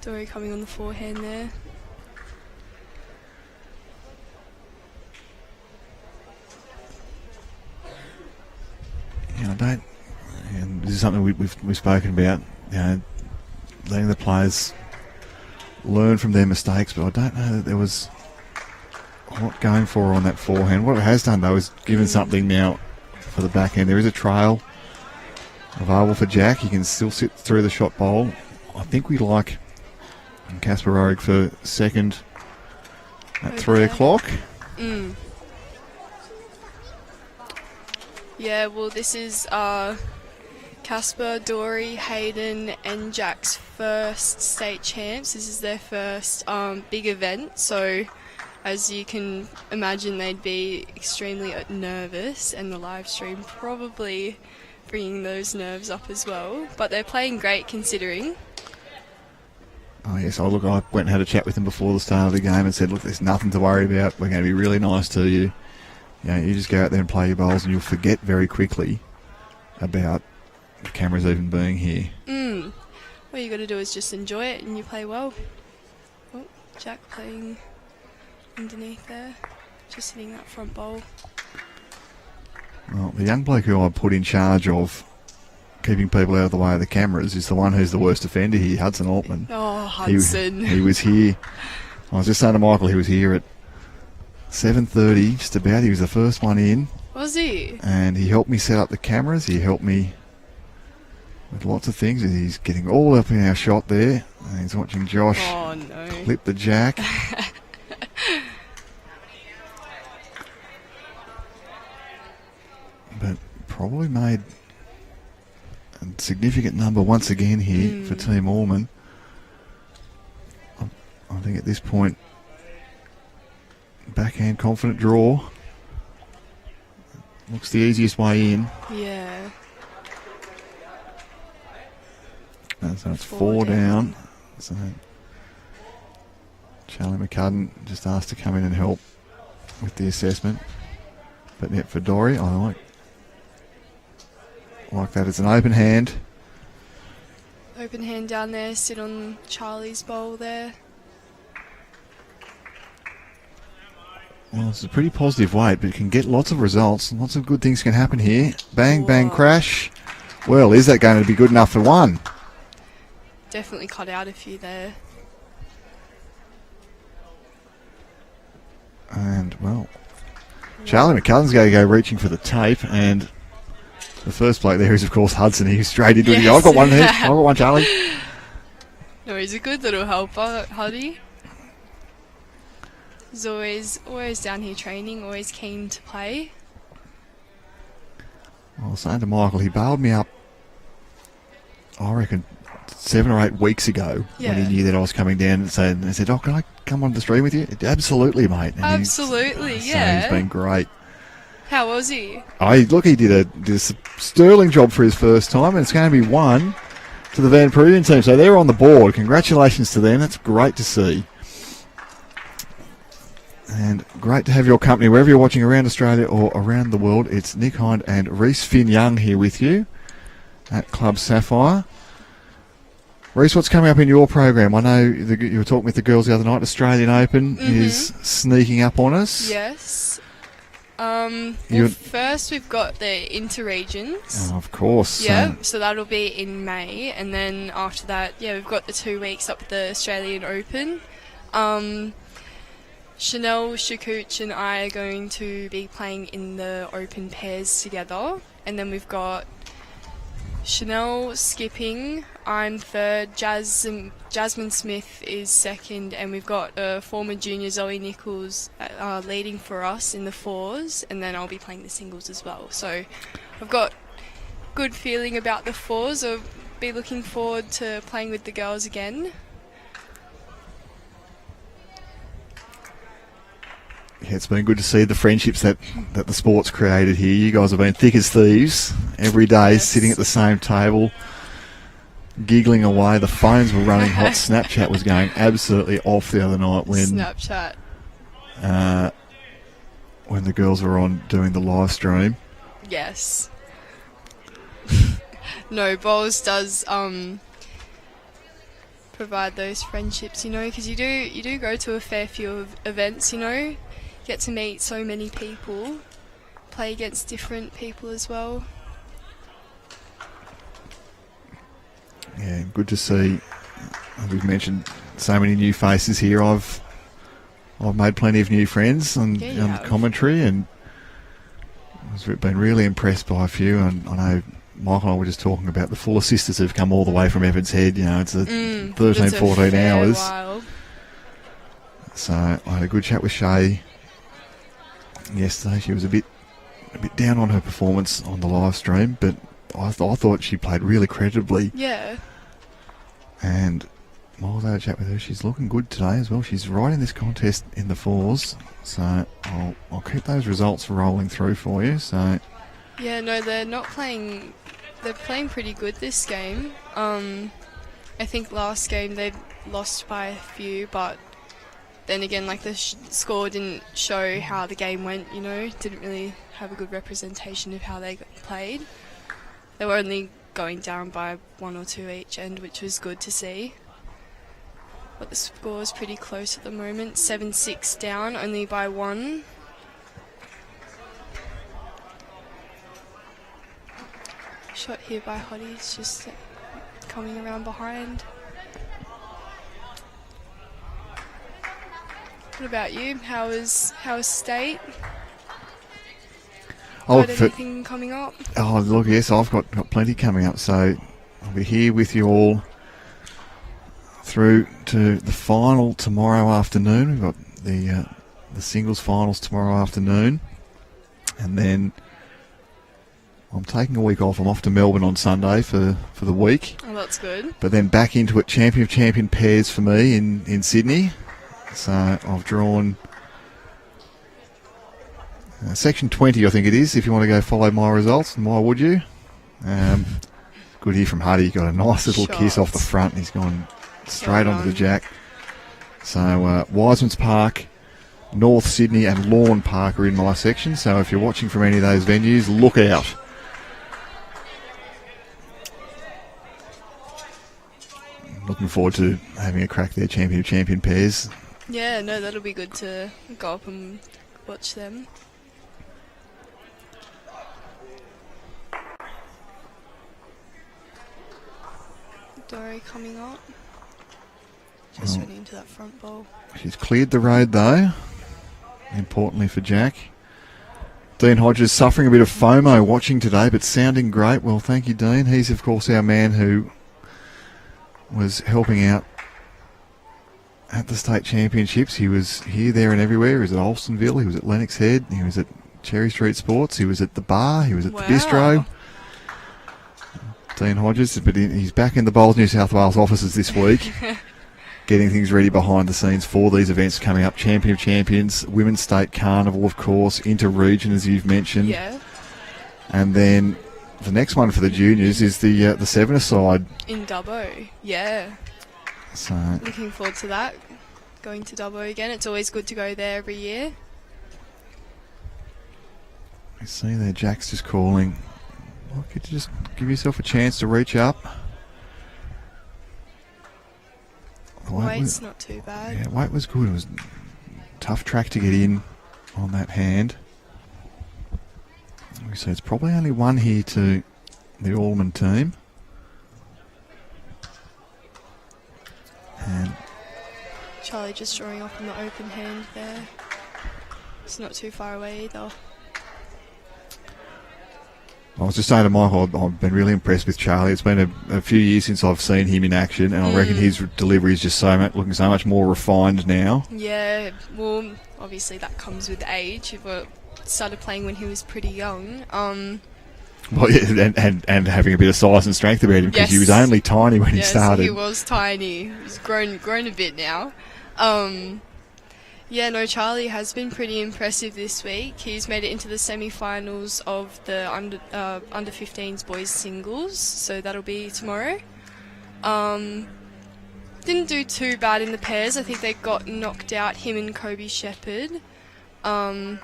[SPEAKER 4] Dori coming on the forehand there.
[SPEAKER 1] I don't. And this is something we've spoken about. Letting the players learn from their mistakes, but I don't know that there was a lot going for her on that forehand. What it has done though is given something now for the backhand. There is a trail available for Jack. He can still sit through the shot bowl. I think we like Kaspar Roehrig for second at 3 o'clock.
[SPEAKER 4] Mm. Yeah, well, this is Kaspar, Dori, Hayden, and Jack's first state champs. This is their first big event, so as you can imagine, they'd be extremely nervous, and the live stream probably bringing those nerves up as well. But they're playing great considering.
[SPEAKER 1] Oh, yes. I went and had a chat with them before the start of the game and said, look, there's nothing to worry about. We're going to be really nice to you. You just go out there and play your bowls, and you'll forget very quickly about the cameras even being here.
[SPEAKER 4] All you got to do is just enjoy it, and you play well. Oh, Jack playing underneath there, just hitting that front bowl.
[SPEAKER 1] Well, the young bloke who I put in charge of keeping people out of the way of the cameras is the one who's the worst offender here, Hudson Altmann.
[SPEAKER 4] Oh, Hudson.
[SPEAKER 1] He was here. I was just saying to Michael, he was here at 7:30, just about. He was the first one in.
[SPEAKER 4] Was he?
[SPEAKER 1] And he helped me set up the cameras. He helped me with lots of things. He's getting all up in our shot there. And he's watching Josh clip the jack. But probably made a significant number once again here for Team Allman. I think at this point, backhand confident draw. Looks the easiest way in.
[SPEAKER 4] Yeah.
[SPEAKER 1] And so it's 4 down. So Charlie McCudden just asked to come in and help with the assessment. But yet for Dori, I like that. It's an open hand.
[SPEAKER 4] Open hand down there, sit on Charlie's bowl there.
[SPEAKER 1] Well, it's a pretty positive weight, but it can get lots of results. Lots of good things can happen here. Bang, bang, crash. Well, is that going to be good enough for one?
[SPEAKER 4] Definitely cut out a few there.
[SPEAKER 1] And, well, Charlie McCudden's going to go reaching for the tape, and the first bloke there is, of course, Hudson. He's straight into it. I've got one here. I've got one, Charlie.
[SPEAKER 4] No, he's a good little helper, Huddy. He's always down here training, always keen to play.
[SPEAKER 1] Well, I was saying to Michael, he bailed me up, I reckon, 7 or 8 weeks ago when he knew that I was coming down and said, oh, can I come on the stream with you? Absolutely, mate. And
[SPEAKER 4] absolutely, yeah.
[SPEAKER 1] He's been great.
[SPEAKER 4] How was he?
[SPEAKER 1] He did a sterling job for his first time, and it's going to be 1 to the Van Prooyen team. So they're on the board. Congratulations to them. That's great to see. And great to have your company wherever you're watching around Australia or around the world. It's Nick Hind and Reese Finn-Young here with you at Club Sapphire. Reese, what's coming up in your program? I know you were talking with the girls the other night. Australian Open is sneaking up on us.
[SPEAKER 4] Yes. First we've got the Interregions.
[SPEAKER 1] Oh, of course.
[SPEAKER 4] Yeah, so that'll be in May. And then after that, we've got the 2 weeks up at the Australian Open. Chanel, Shakooch and I are going to be playing in the open pairs together. And then we've got Chanel skipping, I'm third, Jasmine Smith is second, and we've got former junior Zoe Nichols leading for us in the fours, and then I'll be playing the singles as well. So I've got good feeling about the fours. I'll be looking forward to playing with the girls again.
[SPEAKER 1] Yeah, it's been good to see the friendships that the sport's created here. You guys have been thick as thieves every day, sitting at the same table, giggling away. The phones were running hot. Snapchat was going absolutely off the other night when the girls were on doing the live stream.
[SPEAKER 4] Yes. No, bowls does provide those friendships, because you do go to a fair few events, get to meet so many people, play against different people as well.
[SPEAKER 1] Yeah, good to see. We've mentioned so many new faces here. I've made plenty of new friends on the commentary, and I've been really impressed by a few. And I know Michael and I were just talking about the Fuller sisters who've come all the way from Evans Head. It's 13, 14 hours.
[SPEAKER 4] While.
[SPEAKER 1] So I had a good chat with Shay yesterday. She was a bit down on her performance on the live stream, but I thought she played really creditably.
[SPEAKER 4] Yeah.
[SPEAKER 1] And Miles had a chat with her. She's looking good today as well. She's right in this contest in the fours. So I'll keep those results rolling through for you. So
[SPEAKER 4] Yeah, no, they're not playing. They're playing pretty good this game. I think last game they lost by a few, but then again, like the score didn't show how the game went. You know, didn't really have a good representation of how they played. They were only going down by 1 or 2 each end, which was good to see. But the score is pretty close at the moment. 7-6 down, only by 1. Shot here by Hotties, just coming around behind. What about you? How is State? Got anything coming up?
[SPEAKER 1] Oh, look, yes, I've got plenty coming up. So I'll be here with you all through to the final tomorrow afternoon. We've got the singles finals tomorrow afternoon. And then I'm taking a week off. I'm off to Melbourne on Sunday for the week.
[SPEAKER 4] Oh, that's good.
[SPEAKER 1] But then back into it, champion of champion pairs for me in Sydney. So I've drawn section 20, I think it is, if you want to go follow my results. And why would you? Good here from Huddy. Got a nice little kiss off the front. He's gone straight onto the jack. So Wiseman's Park, North Sydney and Lawn Park are in my section. So if you're watching from any of those venues, look out. Looking forward to having a crack there, champion of champion pairs.
[SPEAKER 4] Yeah, no, that'll be good to go up and watch them. Dori coming up. Just running into that front ball.
[SPEAKER 1] She's cleared the road though, importantly for Jack. Dean Hodges suffering a bit of FOMO watching today, but sounding great. Well, thank you, Dean. He's, of course, our man who was helping out at the state championships. He was here, there and everywhere. He was at Alstonville, he was at Lennox Head, he was at Cherry Street Sports, he was at the bar, he was at the bistro. Dean Hodges, but he's back in the Bowls New South Wales offices this week, getting things ready behind the scenes for these events coming up. Champion of Champions, Women's State Carnival, of course, Inter-Region, as you've mentioned.
[SPEAKER 4] Yeah.
[SPEAKER 1] And then the next one for the juniors is the seven-a-side.
[SPEAKER 4] In Dubbo, yeah.
[SPEAKER 1] So
[SPEAKER 4] looking forward to that. Going to Dubbo again. It's always good to go there every year.
[SPEAKER 1] I see there, Jack's just calling. Well, could you just give yourself a chance to reach up?
[SPEAKER 4] Weight's not too bad.
[SPEAKER 1] Yeah, weight was good. It was a tough track to get in on that hand. So it's probably only one here to the Allman team. And
[SPEAKER 4] Charlie just drawing off in the open hand there. It's not too far away either.
[SPEAKER 1] I was just saying to Michael, I've been really impressed with Charlie. It's been a few years since I've seen him in action, and I reckon his delivery is just looking so much more refined now. Yeah,
[SPEAKER 4] well, obviously that comes with age. He started playing when he was pretty young.
[SPEAKER 1] Well, yeah, and having a bit of size and strength about him, because he was only tiny when he started.
[SPEAKER 4] He was tiny. He's grown a bit now. Yeah, no, Charlie has been pretty impressive this week. He's made it into the semi-finals of the under 15s boys singles, so that'll be tomorrow. Didn't do too bad in the pairs. I think they got knocked out, him and Coby Sheppeard. But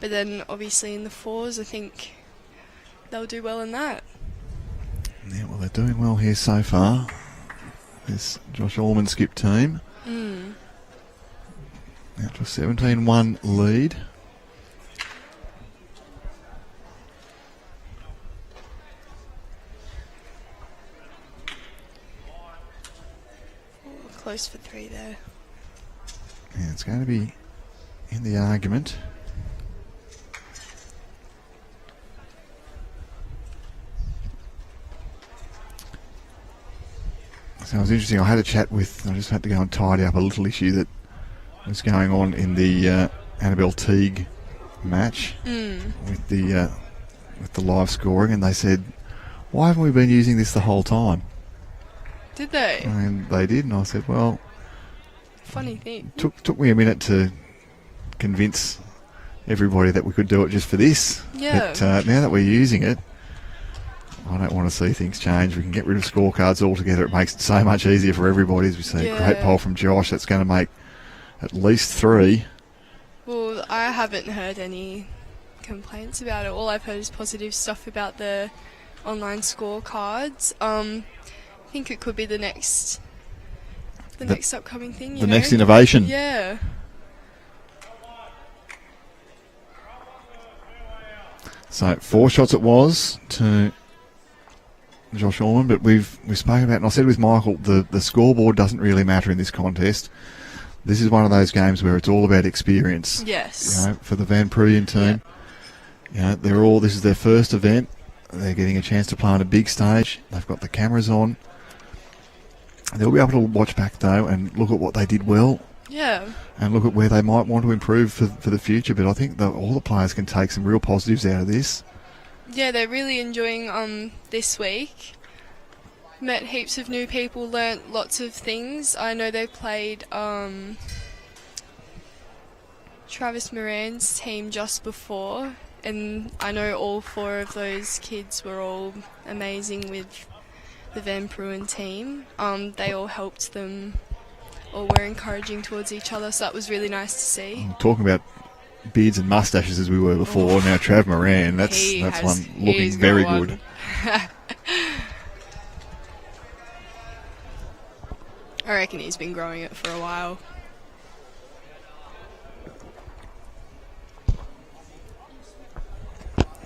[SPEAKER 4] then obviously in the fours, I think they'll do well in that.
[SPEAKER 1] Yeah, well, they're doing well here so far. This Josh Allman skip team. Out to a 17-1 lead.
[SPEAKER 4] Close for 3 there.
[SPEAKER 1] Yeah, it's going to be in the argument. So it was interesting. I had a chat I just had to go and tidy up a little issue that was going on in the Annabelle Teague match with the live scoring, and they said, "Why haven't we been using this the whole time?"
[SPEAKER 4] Did they?
[SPEAKER 1] And they did, and I said, well,
[SPEAKER 4] Funny thing.
[SPEAKER 1] took me a minute to convince everybody that we could do it just for this.
[SPEAKER 4] Yeah.
[SPEAKER 1] But now that we're using it, I don't want to see things change. We can get rid of scorecards altogether. It makes it so much easier for everybody. As we see a great poll from Josh. That's going to make at least 3.
[SPEAKER 4] Well, I haven't heard any complaints about it. All I've heard is positive stuff about the online scorecards. I think it could be the next upcoming thing.
[SPEAKER 1] The next innovation.
[SPEAKER 4] Yeah.
[SPEAKER 1] So 4 shots it was to Josh Allman, but we've spoken about, and I said with Michael, the scoreboard doesn't really matter in this contest. This is one of those games where it's all about experience.
[SPEAKER 4] Yes.
[SPEAKER 1] You know, for the Van Prooyen team, you know, this is their first event. They're getting a chance to play on a big stage. They've got the cameras on. They'll be able to watch back though and look at what they did well.
[SPEAKER 4] Yeah.
[SPEAKER 1] And look at where they might want to improve for the future. But I think that all the players can take some real positives out of this.
[SPEAKER 4] Yeah, they're really enjoying this week. Met heaps of new people, learnt lots of things. I know they played Travis Moran's team just before, and I know all 4 of those kids were all amazing with the Van Prooyen team. They all helped them, or were encouraging towards each other, so that was really nice to see.
[SPEAKER 1] Talking about beards and mustaches as we were before, now Trav Moran, that's one looking very good.
[SPEAKER 4] I reckon he's been growing it for a while.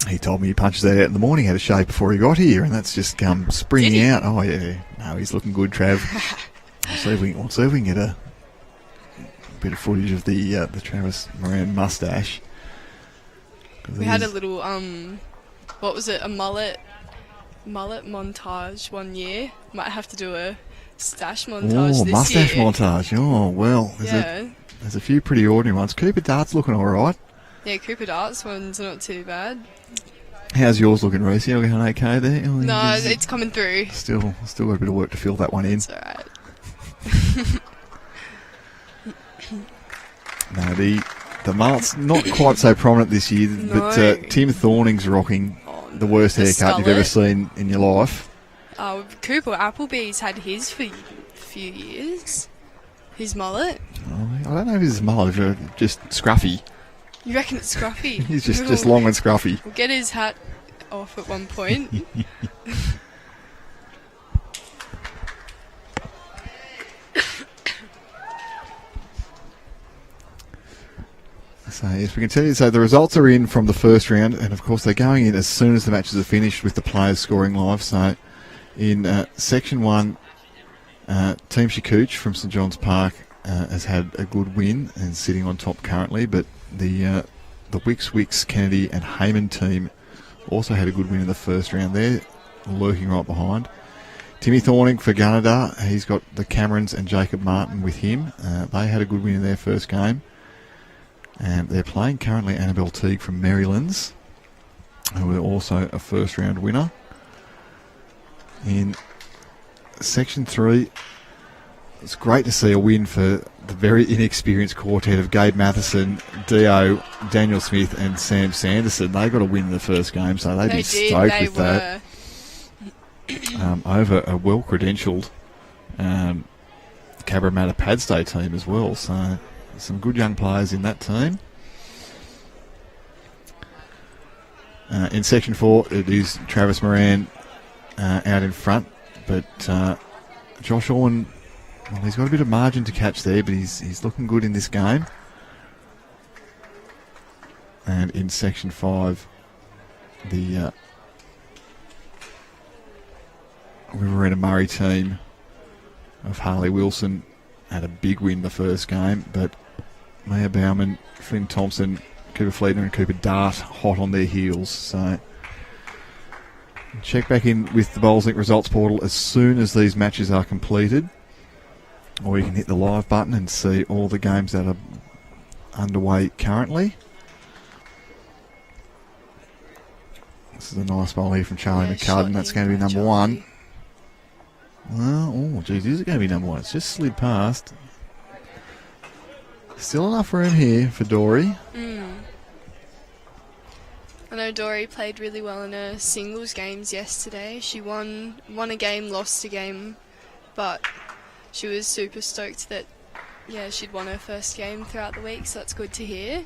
[SPEAKER 1] He told me he punches that out in the morning, had a shave before he got here, and that's just come springing out. Oh yeah, no, he's looking good, Trav. We'll see if we can get a bit of footage of the Travis Moran mustache.
[SPEAKER 4] We had a little what was it? A mullet montage one year. Might have to do a stash montage this
[SPEAKER 1] mustache
[SPEAKER 4] year.
[SPEAKER 1] montage. Oh well, there's a few pretty ordinary ones. Cooper Dart's looking all right.
[SPEAKER 4] Yeah, Cooper Dart's one's not too bad.
[SPEAKER 1] How's yours looking, Reese? You going okay there? Oh,
[SPEAKER 4] no, it's coming through.
[SPEAKER 1] Still got a bit of work to fill that one in.
[SPEAKER 4] It's alright.
[SPEAKER 1] No, the mullet's not quite so prominent this year, but Tim Thorning's rocking the worst haircut you've ever seen in your life.
[SPEAKER 4] Cooper Appleby's had his for a few years. His mullet.
[SPEAKER 1] I don't know if it's mullet, or just scruffy.
[SPEAKER 4] You reckon it's scruffy?
[SPEAKER 1] He's just long and scruffy.
[SPEAKER 4] We'll get his hat off at one point.
[SPEAKER 1] So yes, we can tell you. So the results are in from the first round, and of course they're going in as soon as the matches are finished with the players scoring live. So in Section 1, Team Shakooch from St John's Park has had a good win and sitting on top currently, but the Wicks, Kennedy and Hayden team also had a good win in the first round. They're lurking right behind. Timmy Thorning for Gunnedah, he's got the Camerons and Jacob Martin with him. They had a good win in their first game. And they're playing currently Annabelle Teague from Marylands, who are also a first round winner. In Section 3, it's great to see a win for the very inexperienced quartet of Gabe Matheson, Dio, Daniel Smith and Sam Sanderson. They got a win in the first game, so they'd be stoked with that. Over a well-credentialed Cabramatta Padstay team as well. So some good young players in that team. In Section 4, it is Travis Moran out in front, but Josh Allman, well, he's got a bit of margin to catch there, but he's looking good in this game. And in Section 5, the Riverina Murray team of Harley Wilson had a big win the first game, but Maya Bauman, Flynn Thompson, Cooper Fleetner and Cooper Dart hot on their heels. So check back in with the Bowlslink results portal as soon as these matches are completed, or you can hit the live button and see all the games that are underway currently. This is a nice bowl here from Charlie McCudden. That's going to be number 1. Well, oh, geez, is it going to be number one? It's just slid past. Still enough room here for Dori.
[SPEAKER 4] I know Dori played really well in her singles games yesterday. She won a game, lost a game, but she was super stoked that, yeah, she'd won her first game throughout the week, so that's good to hear.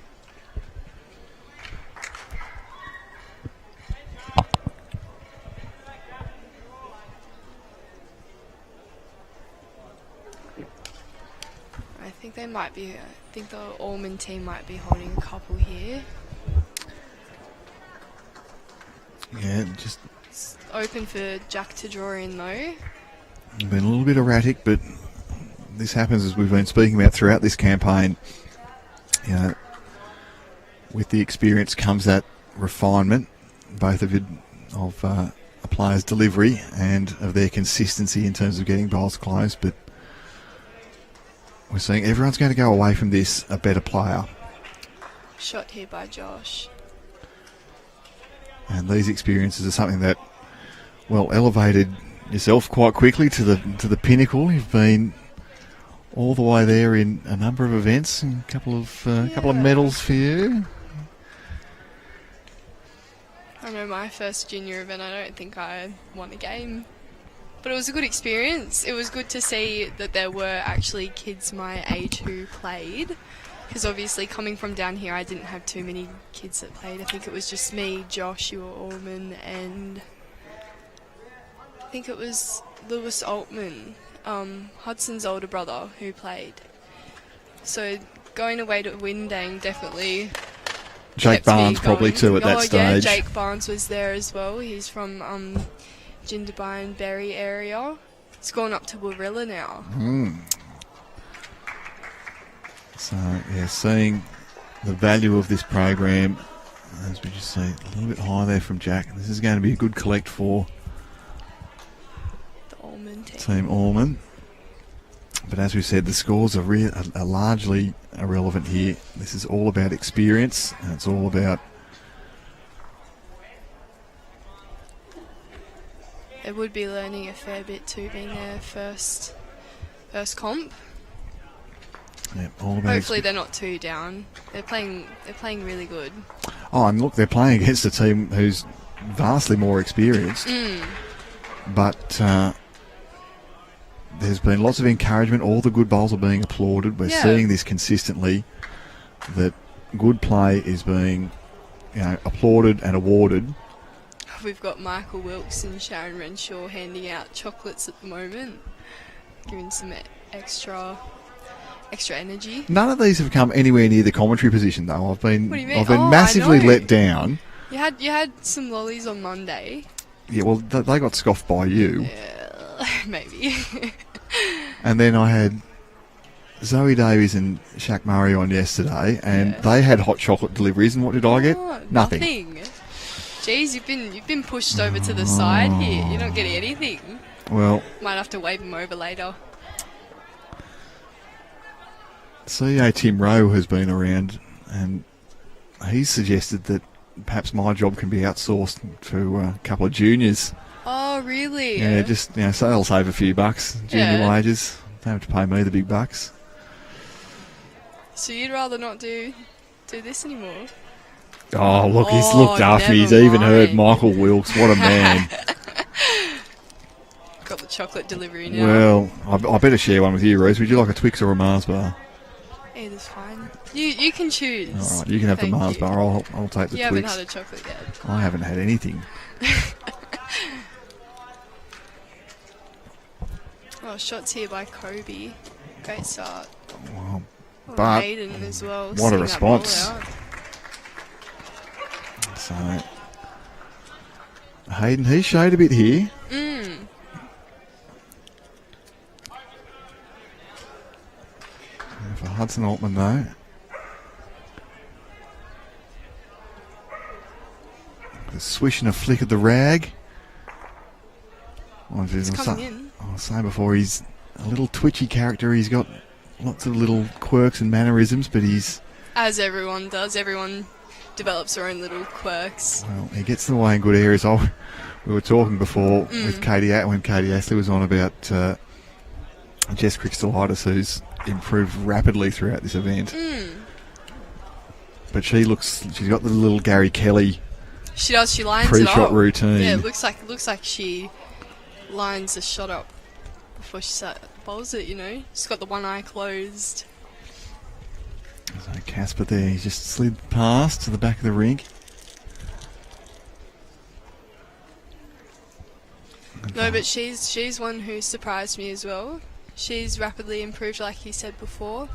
[SPEAKER 4] I think the Allman team might be holding a couple here.
[SPEAKER 1] Yeah, just
[SPEAKER 4] It's open for Jack to draw in though.
[SPEAKER 1] been a little bit erratic, but this happens as we've been speaking about throughout this campaign. You know, with the experience comes that refinement, both of a player's delivery and of their consistency in terms of getting bowls close. But we're seeing everyone's going to go away from this a better player.
[SPEAKER 4] Shot here by Josh.
[SPEAKER 1] And these experiences are something that, well, elevated yourself quite quickly to the pinnacle. You've been all the way there in a number of events, and a couple of medals for you.
[SPEAKER 4] I know my first junior event, I don't think I won a game. But it was a good experience. It was good to see that there were actually kids my age who played. Because obviously coming from down here, I didn't have too many kids that played. I think it was just me, Josh, you were Allman, and I think it was Lewis Altmann, Hudson's older brother, who played. So going away to Windang definitely...
[SPEAKER 1] Jake Barnes probably too at that stage.
[SPEAKER 4] Yeah, Jake Barnes was there as well. He's from Jindabyne and Berry area. It's gone up to Warilla now.
[SPEAKER 1] So, yeah, seeing the value of this program, as we just see, a little bit high there from Jack. This is going to be a good collect for
[SPEAKER 4] The Allman
[SPEAKER 1] Team Allman. But as we said, the scores are largely irrelevant here. This is all about experience, and it's all about...
[SPEAKER 4] They would be learning a fair bit too, being their first comp.
[SPEAKER 1] Yeah, all about
[SPEAKER 4] Hopefully they're not too down. They're playing really good.
[SPEAKER 1] Oh, and look, they're playing against a team who's vastly more experienced. But there's been lots of encouragement. All the good bowls are being applauded. We're seeing this consistently, that good play is being, applauded and awarded.
[SPEAKER 4] We've got Michael Wilkes and Sharon Renshaw handing out chocolates at the moment, giving some extra energy.
[SPEAKER 1] None of these have come anywhere near the commentary position, though. I've been
[SPEAKER 4] Oh,
[SPEAKER 1] massively let down.
[SPEAKER 4] You had some lollies on Monday.
[SPEAKER 1] Yeah, well, they got scoffed by you.
[SPEAKER 4] Yeah, maybe.
[SPEAKER 1] And then I had Zoe Davies and Shaq Murray on yesterday, and they had hot chocolate deliveries. And what did I get? Nothing.
[SPEAKER 4] Jeez, you've been pushed over to the side here. You're not getting anything.
[SPEAKER 1] Well,
[SPEAKER 4] might have to wave them over later.
[SPEAKER 1] CA Tim Rowe has been around, and he's suggested that perhaps my job can be outsourced to a couple of juniors.
[SPEAKER 4] Oh, really?
[SPEAKER 1] Yeah, just so they'll save a few bucks, junior wages. They don't have to pay me the big bucks.
[SPEAKER 4] So you'd rather not do this anymore?
[SPEAKER 1] Oh, look, he's looked after me. He's even heard Michael Wilkes. What a man.
[SPEAKER 4] Got the chocolate delivery now.
[SPEAKER 1] Well, I better share one with you, Rose. Would you like a Twix or a Mars bar?
[SPEAKER 4] Either's fine. You can choose.
[SPEAKER 1] All right, you can have the Mars bar. I'll take the Twix.
[SPEAKER 4] You haven't had a chocolate yet.
[SPEAKER 1] I haven't had anything.
[SPEAKER 4] Oh, shots here by Coby. Great start.
[SPEAKER 1] Well, but
[SPEAKER 4] Hayden as well.
[SPEAKER 1] What a response. So, Hayden, he showed a bit here. For Hudson Altmann, though. The swish and a flick of the rag. I was saying before, he's a little twitchy character. He's got lots of little quirks and mannerisms, but he's...
[SPEAKER 4] As everyone does. Everyone develops their own little quirks.
[SPEAKER 1] Well, he gets them away in good areas. We were talking before with Katie, when Katie Astley was on about Jess Crystallitis, who's improved rapidly throughout this event. But she's got the little Gary Kelly
[SPEAKER 4] She does. She lines it
[SPEAKER 1] pre-shot
[SPEAKER 4] up.
[SPEAKER 1] routine.
[SPEAKER 4] Yeah, it looks like she lines the shot up before she bowls it. She's got the one eye closed.
[SPEAKER 1] So Kaspar there, he's just slid past to the back of the rink.
[SPEAKER 4] No, but she's one who surprised me as well. She's rapidly improved, like he said before.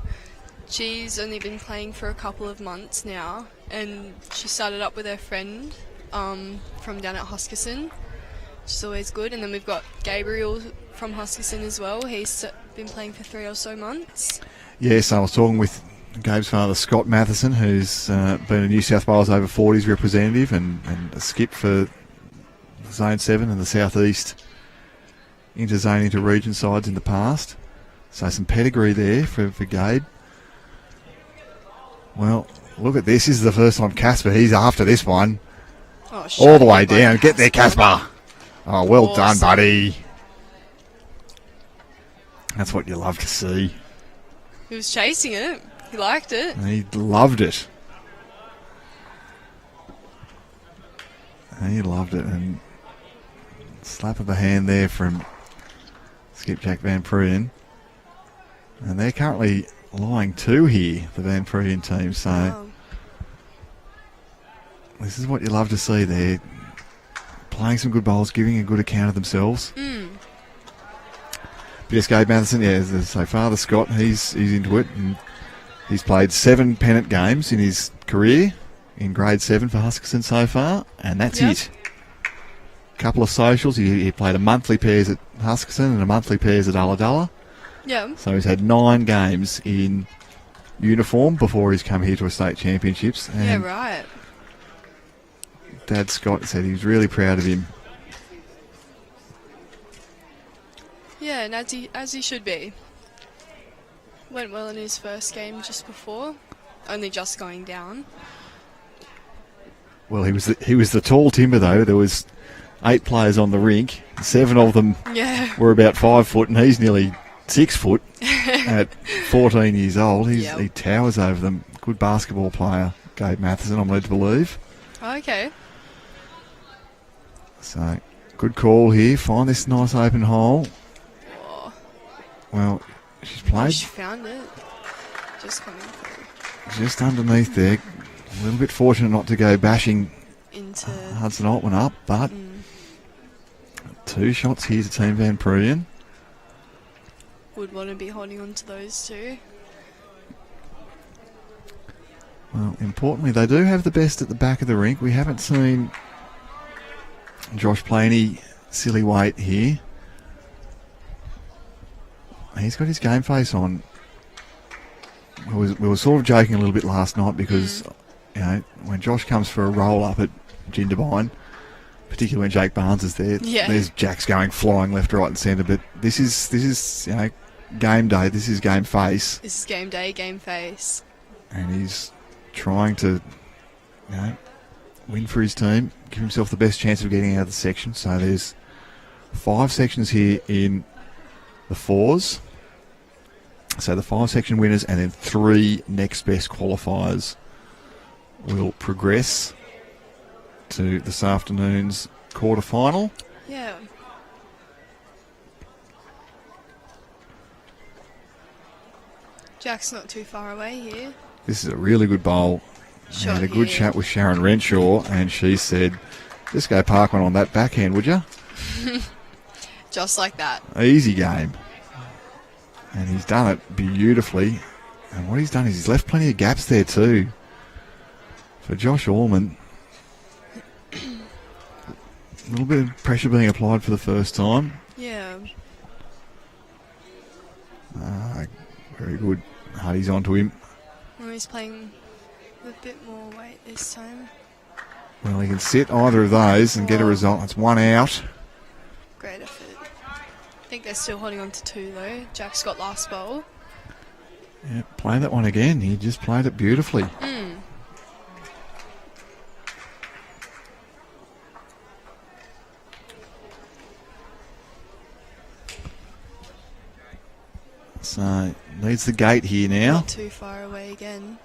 [SPEAKER 4] She's only been playing for a couple of months now, and she started up with her friend from down at Hudson, which is always good. And then we've got Gabriel from Hudson as well. He's been playing for 3 or so months.
[SPEAKER 1] Yes, I was talking with Gabe's father, Scott Matheson, who's been a New South Wales over 40s representative and a skip for Zone 7 and the South East interzone into region sides in the past. So some pedigree there for Gabe. Well, look at this. This is the first time Kaspar, he's after this one.
[SPEAKER 4] Oh,
[SPEAKER 1] all the way down. Get there, Kaspar. Oh, well done, buddy. That's what you love to see.
[SPEAKER 4] He was chasing it. He liked it.
[SPEAKER 1] And he loved it. And slap of the hand there from Skipjack Van Prooyen. And they're currently lying 2 here, the Van Prooyen team. So this is what you love to see. They're playing some good bowls, giving a good account of themselves. But yes, Gabe Matheson, so Father Scott, he's into it. And he's played 7 pennant games in his career in grade 7 for Hudson so far, and that's it. Couple of socials. He played a monthly pairs at Hudson and a monthly pairs at Ulladulla.
[SPEAKER 4] Yeah.
[SPEAKER 1] So he's had 9 games in uniform before he's come here to a state championships. And
[SPEAKER 4] yeah, right.
[SPEAKER 1] Dad Scott said he was really proud of him.
[SPEAKER 4] Yeah, and as he should be. Went well in his first game just before, only just going down.
[SPEAKER 1] Well, he was the tall timber though. There was 8 players on the rink. 7 of them were about 5 foot, and he's nearly 6 foot at 14 years old. He towers over them. Good basketball player, Gabe Matheson, I'm led to believe.
[SPEAKER 4] Okay.
[SPEAKER 1] So, good call here. Find this nice open hole.
[SPEAKER 4] Oh.
[SPEAKER 1] Well, she's played.
[SPEAKER 4] She found it. Just coming through.
[SPEAKER 1] Just underneath there. A little bit fortunate not to go bashing
[SPEAKER 4] into
[SPEAKER 1] Hudson Altmann up, but 2 shots here to Team Van Prooyen.
[SPEAKER 4] Would want to be holding on to those 2.
[SPEAKER 1] Well, importantly, they do have the best at the back of the rink. We haven't seen Josh play any silly weight here. He's got his game face on. We were sort of joking a little bit last night because, when Josh comes for a roll up at Jindabyne, particularly when Jake Barnes is there, there's Jack's going flying left, right, and centre. But this is game day. This is game face.
[SPEAKER 4] This is game day, game face.
[SPEAKER 1] And he's trying to, win for his team, give himself the best chance of getting out of the section. So there's 5 sections here in the 4s. So the 5 section winners and then 3 next best qualifiers will progress to this afternoon's quarter final.
[SPEAKER 4] Yeah. Jack's not too far away here.
[SPEAKER 1] This is a really good bowl. I had a good chat with Sharon Renshaw, and she said, just go park one on that backhand, would you?
[SPEAKER 4] Just like that.
[SPEAKER 1] Easy game. And he's done it beautifully. And what he's done is he's left plenty of gaps there too. For Josh Allman, a little bit of pressure being applied for the first time.
[SPEAKER 4] Yeah.
[SPEAKER 1] Very good. Huddy's onto him.
[SPEAKER 4] Well, he's playing with a bit more weight this time.
[SPEAKER 1] Well, he can sit either of those and get a result. That's 1 out.
[SPEAKER 4] Great effort. I think they're still holding on to 2 though. Jack's got last bowl.
[SPEAKER 1] Yeah, play that one again. He just played it beautifully. So, needs the gate here now.
[SPEAKER 4] Not too far away again.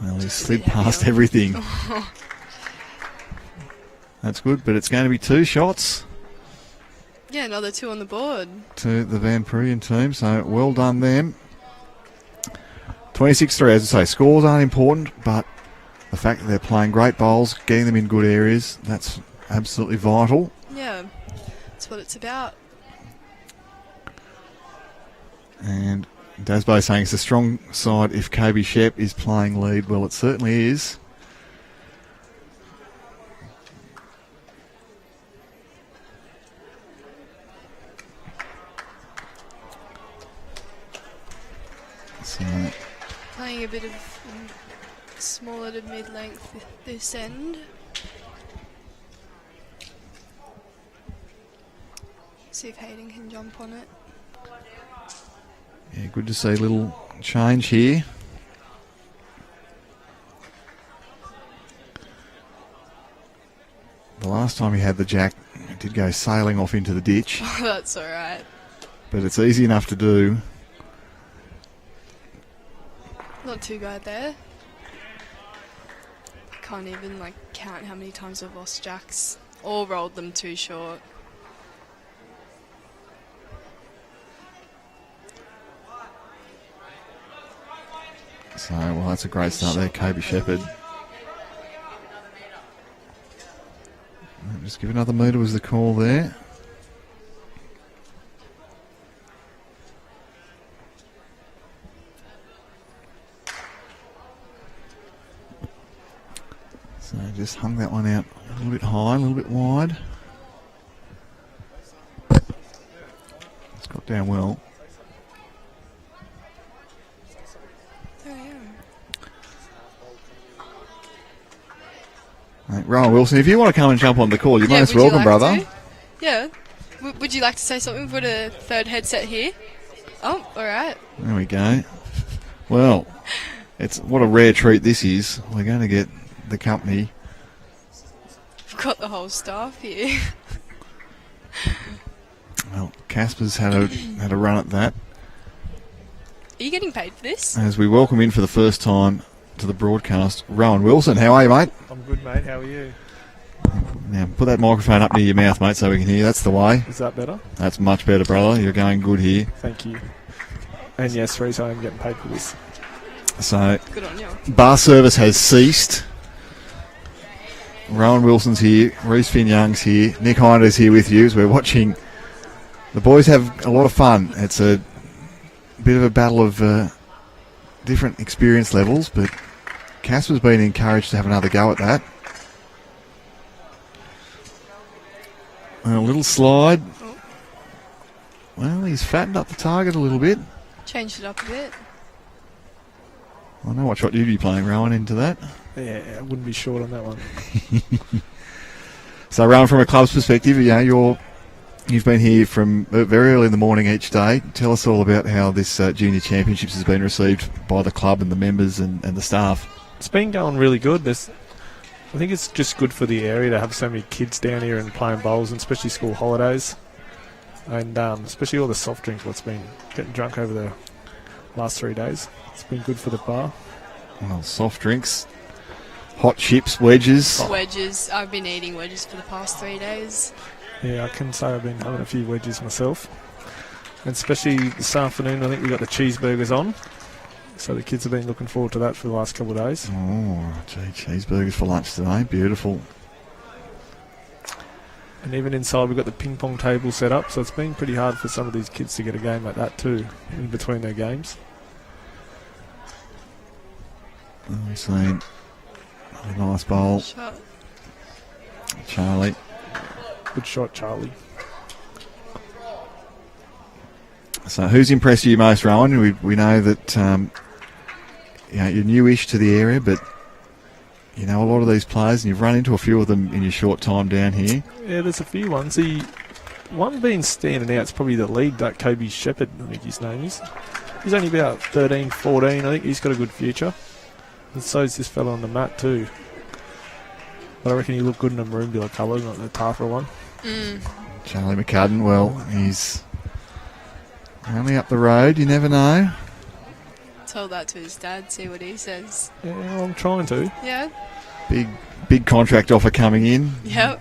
[SPEAKER 1] Well, he's
[SPEAKER 4] Just a
[SPEAKER 1] slid
[SPEAKER 4] bit
[SPEAKER 1] past
[SPEAKER 4] heavier.
[SPEAKER 1] everything. That's good, but it's going to be 2 shots
[SPEAKER 4] Yeah, another 2 on the board.
[SPEAKER 1] to the Van Prooyen team, so well done them. 26-3, as I say, scores aren't important, but the fact that they're playing great bowls, getting them in good areas, that's absolutely vital.
[SPEAKER 4] Yeah, that's what it's about.
[SPEAKER 1] And Dasbo saying it's a strong side if Coby Shep is playing lead. Well, it certainly is. So,
[SPEAKER 4] Playing a bit of smaller to mid-length this end. See if Hayden can jump on it.
[SPEAKER 1] yeah, good to see a little change here. The last time he had the jack, it did go sailing off into the ditch,
[SPEAKER 4] That's alright.
[SPEAKER 1] but it's easy enough to do.
[SPEAKER 4] Not too bad there. Can't even count how many times I've lost jacks or rolled them too short.
[SPEAKER 1] So, well, that's a great start there, Coby Shepard. Just give another metre was the call there. So just hung that one out a little bit high, a little bit wide. It's got down well.
[SPEAKER 4] There I am.
[SPEAKER 1] Right, Rowan Wilson, if you want to come and jump on the call, you're most
[SPEAKER 4] would you
[SPEAKER 1] welcome,
[SPEAKER 4] like
[SPEAKER 1] brother.
[SPEAKER 4] to? Yeah. Would you like to say something? We've got a third headset here. Oh, alright.
[SPEAKER 1] There we go. Well, it's what a rare treat this is. We're going to get the company.
[SPEAKER 4] We've got the whole staff here.
[SPEAKER 1] Well, Kaspar's had a run at that.
[SPEAKER 4] Are you getting paid for this?
[SPEAKER 1] As we welcome in for the first time to the broadcast, Rowan Wilson. How are you, mate?
[SPEAKER 5] I'm good, mate. How are you?
[SPEAKER 1] Now, put that microphone up near your mouth, mate, so we can hear you. That's the way.
[SPEAKER 5] Is that better?
[SPEAKER 1] That's much better, brother. You're going good here.
[SPEAKER 5] Thank you. And yes, Reese, I am getting paid for this.
[SPEAKER 1] So,
[SPEAKER 4] Good on you.
[SPEAKER 1] bar service has ceased. Rowan Wilson's here. Reese Finn Young's here. Nick Hinder's here with you as we're watching. The boys have a lot of fun. It's a bit of a battle of different experience levels, but Kaspar's been encouraged to have another go at that. And a little slide.
[SPEAKER 4] Oh.
[SPEAKER 1] Well, he's fattened up the target a little bit.
[SPEAKER 4] Changed it up a bit.
[SPEAKER 1] I know what shot you'd be playing, Rowan, into that.
[SPEAKER 5] Yeah, I wouldn't be short on that one.
[SPEAKER 1] So, Rowan, from a club's perspective, you've been here from very early in the morning each day. Tell us all about how this junior championships has been received by the club and the members and the staff.
[SPEAKER 5] It's been going really good. I think it's just good for the area to have so many kids down here and playing bowls, and especially school holidays. And especially all the soft drinks, what's been getting drunk over the last 3 days. It's been good for the bar.
[SPEAKER 1] Well, soft drinks, hot chips, wedges.
[SPEAKER 4] Wedges. I've been eating wedges for the past 3 days.
[SPEAKER 5] Yeah, I can say I've been having a few wedges myself. And especially this afternoon, I think we got the cheeseburgers on. So the kids have been looking forward to that for the last couple of days.
[SPEAKER 1] Oh, gee, cheeseburgers for lunch today. Beautiful.
[SPEAKER 5] And even inside, we've got the ping pong table set up, so it's been pretty hard for some of these kids to get a game like that too, in between their games.
[SPEAKER 1] We've seen a nice bowl.
[SPEAKER 4] Shot.
[SPEAKER 1] Charlie.
[SPEAKER 5] Good shot, Charlie.
[SPEAKER 1] So, who's impressed you most, Rowan? We know that you're newish to the area, but you know a lot of these players, and you've run into a few of them in your short time down here.
[SPEAKER 5] Yeah, there's a few ones. The one being standing out is probably the lead, that Coby Shepard, I think his name is. He's only about 13, 14. I think he's got a good future. And so is this fella on the mat too. But I reckon he looked good in the Merimbula colours, not the Tathra one.
[SPEAKER 4] Mm.
[SPEAKER 1] Charlie McCudden, well, he's Only up the road, you never know.
[SPEAKER 4] Tell that to his dad, see what he says.
[SPEAKER 5] Yeah, I'm trying to.
[SPEAKER 4] Yeah.
[SPEAKER 1] Big contract offer coming in.
[SPEAKER 4] Yep.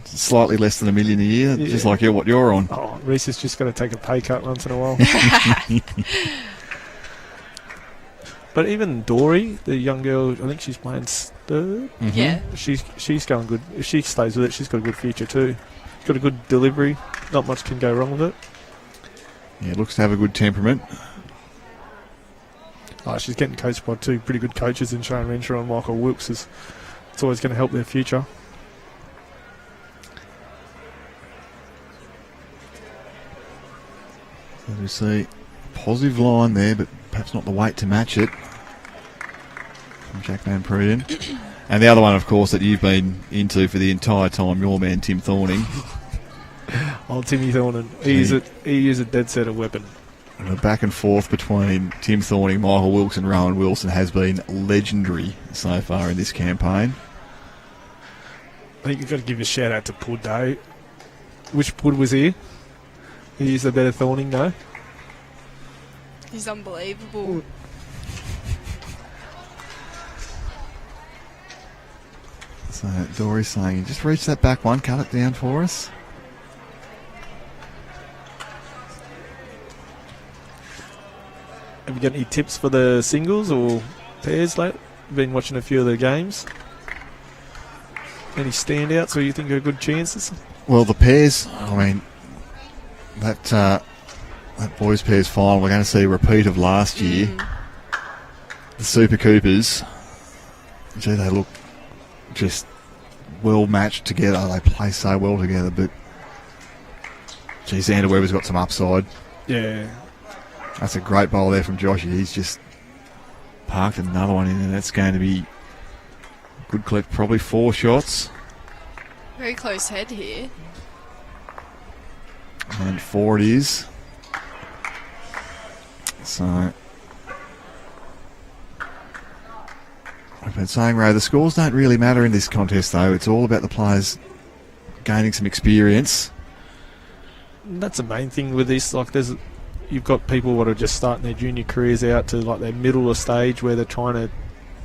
[SPEAKER 1] Slightly less than $1 million a year,
[SPEAKER 5] Yeah.
[SPEAKER 1] just like what you're on.
[SPEAKER 5] Oh, Reese has just got to take a pay cut once in a while. But even Dori, the young girl, I think she's playing third.
[SPEAKER 1] Mhm.
[SPEAKER 4] Yeah.
[SPEAKER 5] She's going good. If she stays with it, she's got a good future too. Got a good delivery. Not much can go wrong with it.
[SPEAKER 1] Yeah, looks to have a good temperament.
[SPEAKER 5] Oh, she's getting coached by two pretty good coaches in Shane Renshaw and Michael Wilkes. It's always going to help their future.
[SPEAKER 1] So we see a positive line there, but perhaps not the weight to match it. From Jack Van Prooyen. And the other one, of course, that you've been into for the entire time, your man Tim Thorning.
[SPEAKER 5] Old Timmy Thornan. He is a dead set of weapon.
[SPEAKER 1] And the back and forth between Tim Thorning, Michael Wilkes and Rowan Wilson has been legendary so far in this campaign.
[SPEAKER 5] I think you've got to give a shout out to Pud though. Which Pud was here? He's the better Thorning though.
[SPEAKER 4] He's unbelievable.
[SPEAKER 1] So Dori's saying, just reach that back one, cut it down for us.
[SPEAKER 5] Have you got any tips for the singles or pairs, late? Been watching a few of the games. Any standouts or you think are good chances?
[SPEAKER 1] Well, the pairs, I mean, that boys pairs final, we're going to see a repeat of last year. The Super Coopers, gee, they look just well matched together. They play so well together, but gee, Xander Weber's got some upside.
[SPEAKER 5] Yeah.
[SPEAKER 1] That's a great bowl there from Joshy. He's just parked another one in, and that's going to be good clip, probably 4 shots.
[SPEAKER 4] Very close head here.
[SPEAKER 1] And 4 it is. So I've been saying, Ray, the scores don't really matter in this contest, though. It's all about the players gaining some experience.
[SPEAKER 5] That's the main thing with this. Like, you've got people that are just starting their junior careers out to like their middle of stage where they're trying to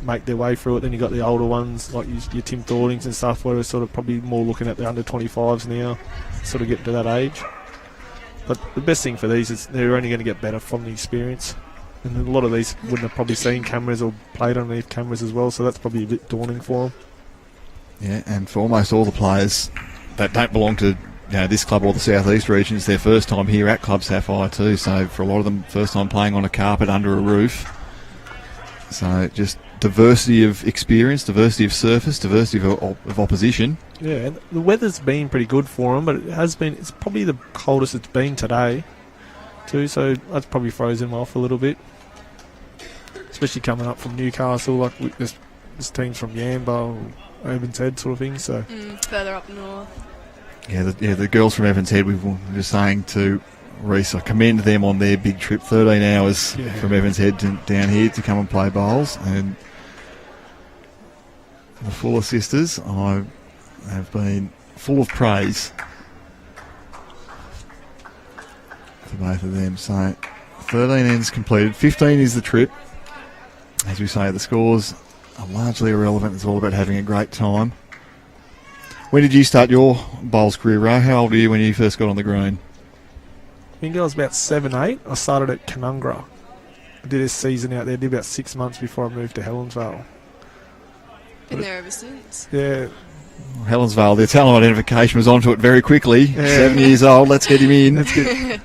[SPEAKER 5] make their way through it. Then you've got the older ones like your Tim Thornings and stuff where we're sort of probably more looking at the under 25s now, sort of getting to that age. But the best thing for these is they're only going to get better from the experience. And a lot of these wouldn't have probably seen cameras or played underneath cameras as well, so that's probably a bit daunting for them.
[SPEAKER 1] Yeah, and for almost all the players that don't belong to this club or the Southeast region, it's their first time here at Club Sapphire too. So for a lot of them, first time playing on a carpet under a roof. So just diversity of experience, diversity of surface, diversity of opposition.
[SPEAKER 5] Yeah, and the weather's been pretty good for them, but it's probably the coldest it's been today too, so that's probably frozen them off a little bit. Especially coming up from Newcastle, like this team's from Yamba or Evans Head sort of thing. So
[SPEAKER 4] Further up north.
[SPEAKER 1] Yeah, the girls from Evans Head, we were just saying to Reese, I commend them on their big trip, 13 hours from Evans Head down here to come and play bowls. And the Fuller sisters, I have been full of praise for both of them. So 13 ends completed, 15 is the trip. As we say, the scores are largely irrelevant. It's all about having a great time. When did you start your bowls career, Ray? How old were you when you first got on the green?
[SPEAKER 5] I think I was about 7, 8. I started at Canungra. I did a season out there, did about 6 months before I moved to Helensvale.
[SPEAKER 4] Been there ever since.
[SPEAKER 5] Yeah.
[SPEAKER 1] Helensvale, their talent identification was onto it very quickly.
[SPEAKER 5] Yeah.
[SPEAKER 1] 7 years old, let's get him in.
[SPEAKER 5] That's good.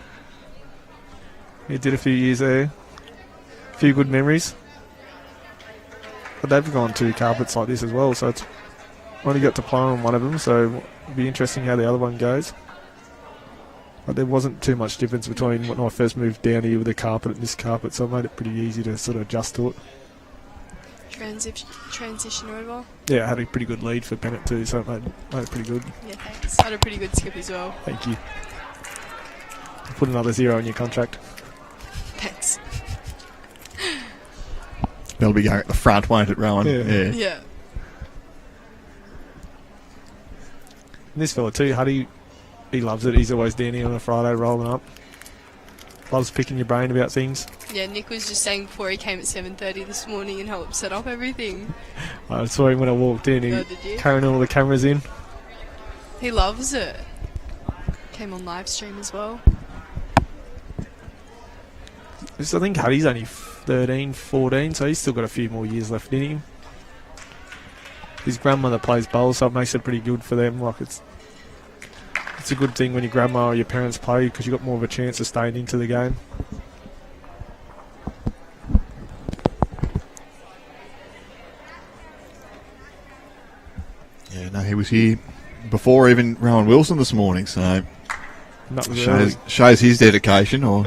[SPEAKER 5] He did a few years there. A few good memories. But they've gone 2 carpets like this as well, so it's only got to play on one of them, so it'll be interesting how the other one goes. But there wasn't too much difference between when I first moved down here with the carpet and this carpet, so I made it pretty easy to sort of adjust to it.
[SPEAKER 4] Transition over.
[SPEAKER 5] Yeah, I had a pretty good lead for Pennant too, so it made it pretty good.
[SPEAKER 4] Yeah, thanks. Had a pretty good skip as well.
[SPEAKER 5] Thank you. Put another 0 in your contract.
[SPEAKER 4] Thanks.
[SPEAKER 1] That'll be going at the front, won't it, Rowan?
[SPEAKER 5] Yeah.
[SPEAKER 4] Yeah.
[SPEAKER 5] And this fella too, Huddy, he loves it. He's always down here on a Friday rolling up. loves picking your brain about things.
[SPEAKER 4] Yeah, Nick was just saying before he came at 7:30 this morning and helped set up everything.
[SPEAKER 5] I saw him when I walked in.
[SPEAKER 4] Oh,
[SPEAKER 5] He
[SPEAKER 4] did you?
[SPEAKER 5] carrying all the cameras in.
[SPEAKER 4] He loves it. Came on live stream as well.
[SPEAKER 5] I think Huddy's only 13, 14, so he's still got a few more years left in him. His grandmother plays bowl, so it makes it pretty good for them. Like it's a good thing when your grandma or your parents play because you've got more of a chance of staying into the game.
[SPEAKER 1] Yeah, no, he was here before even Rowan Wilson this morning, so
[SPEAKER 5] And that was early.
[SPEAKER 1] shows his dedication, or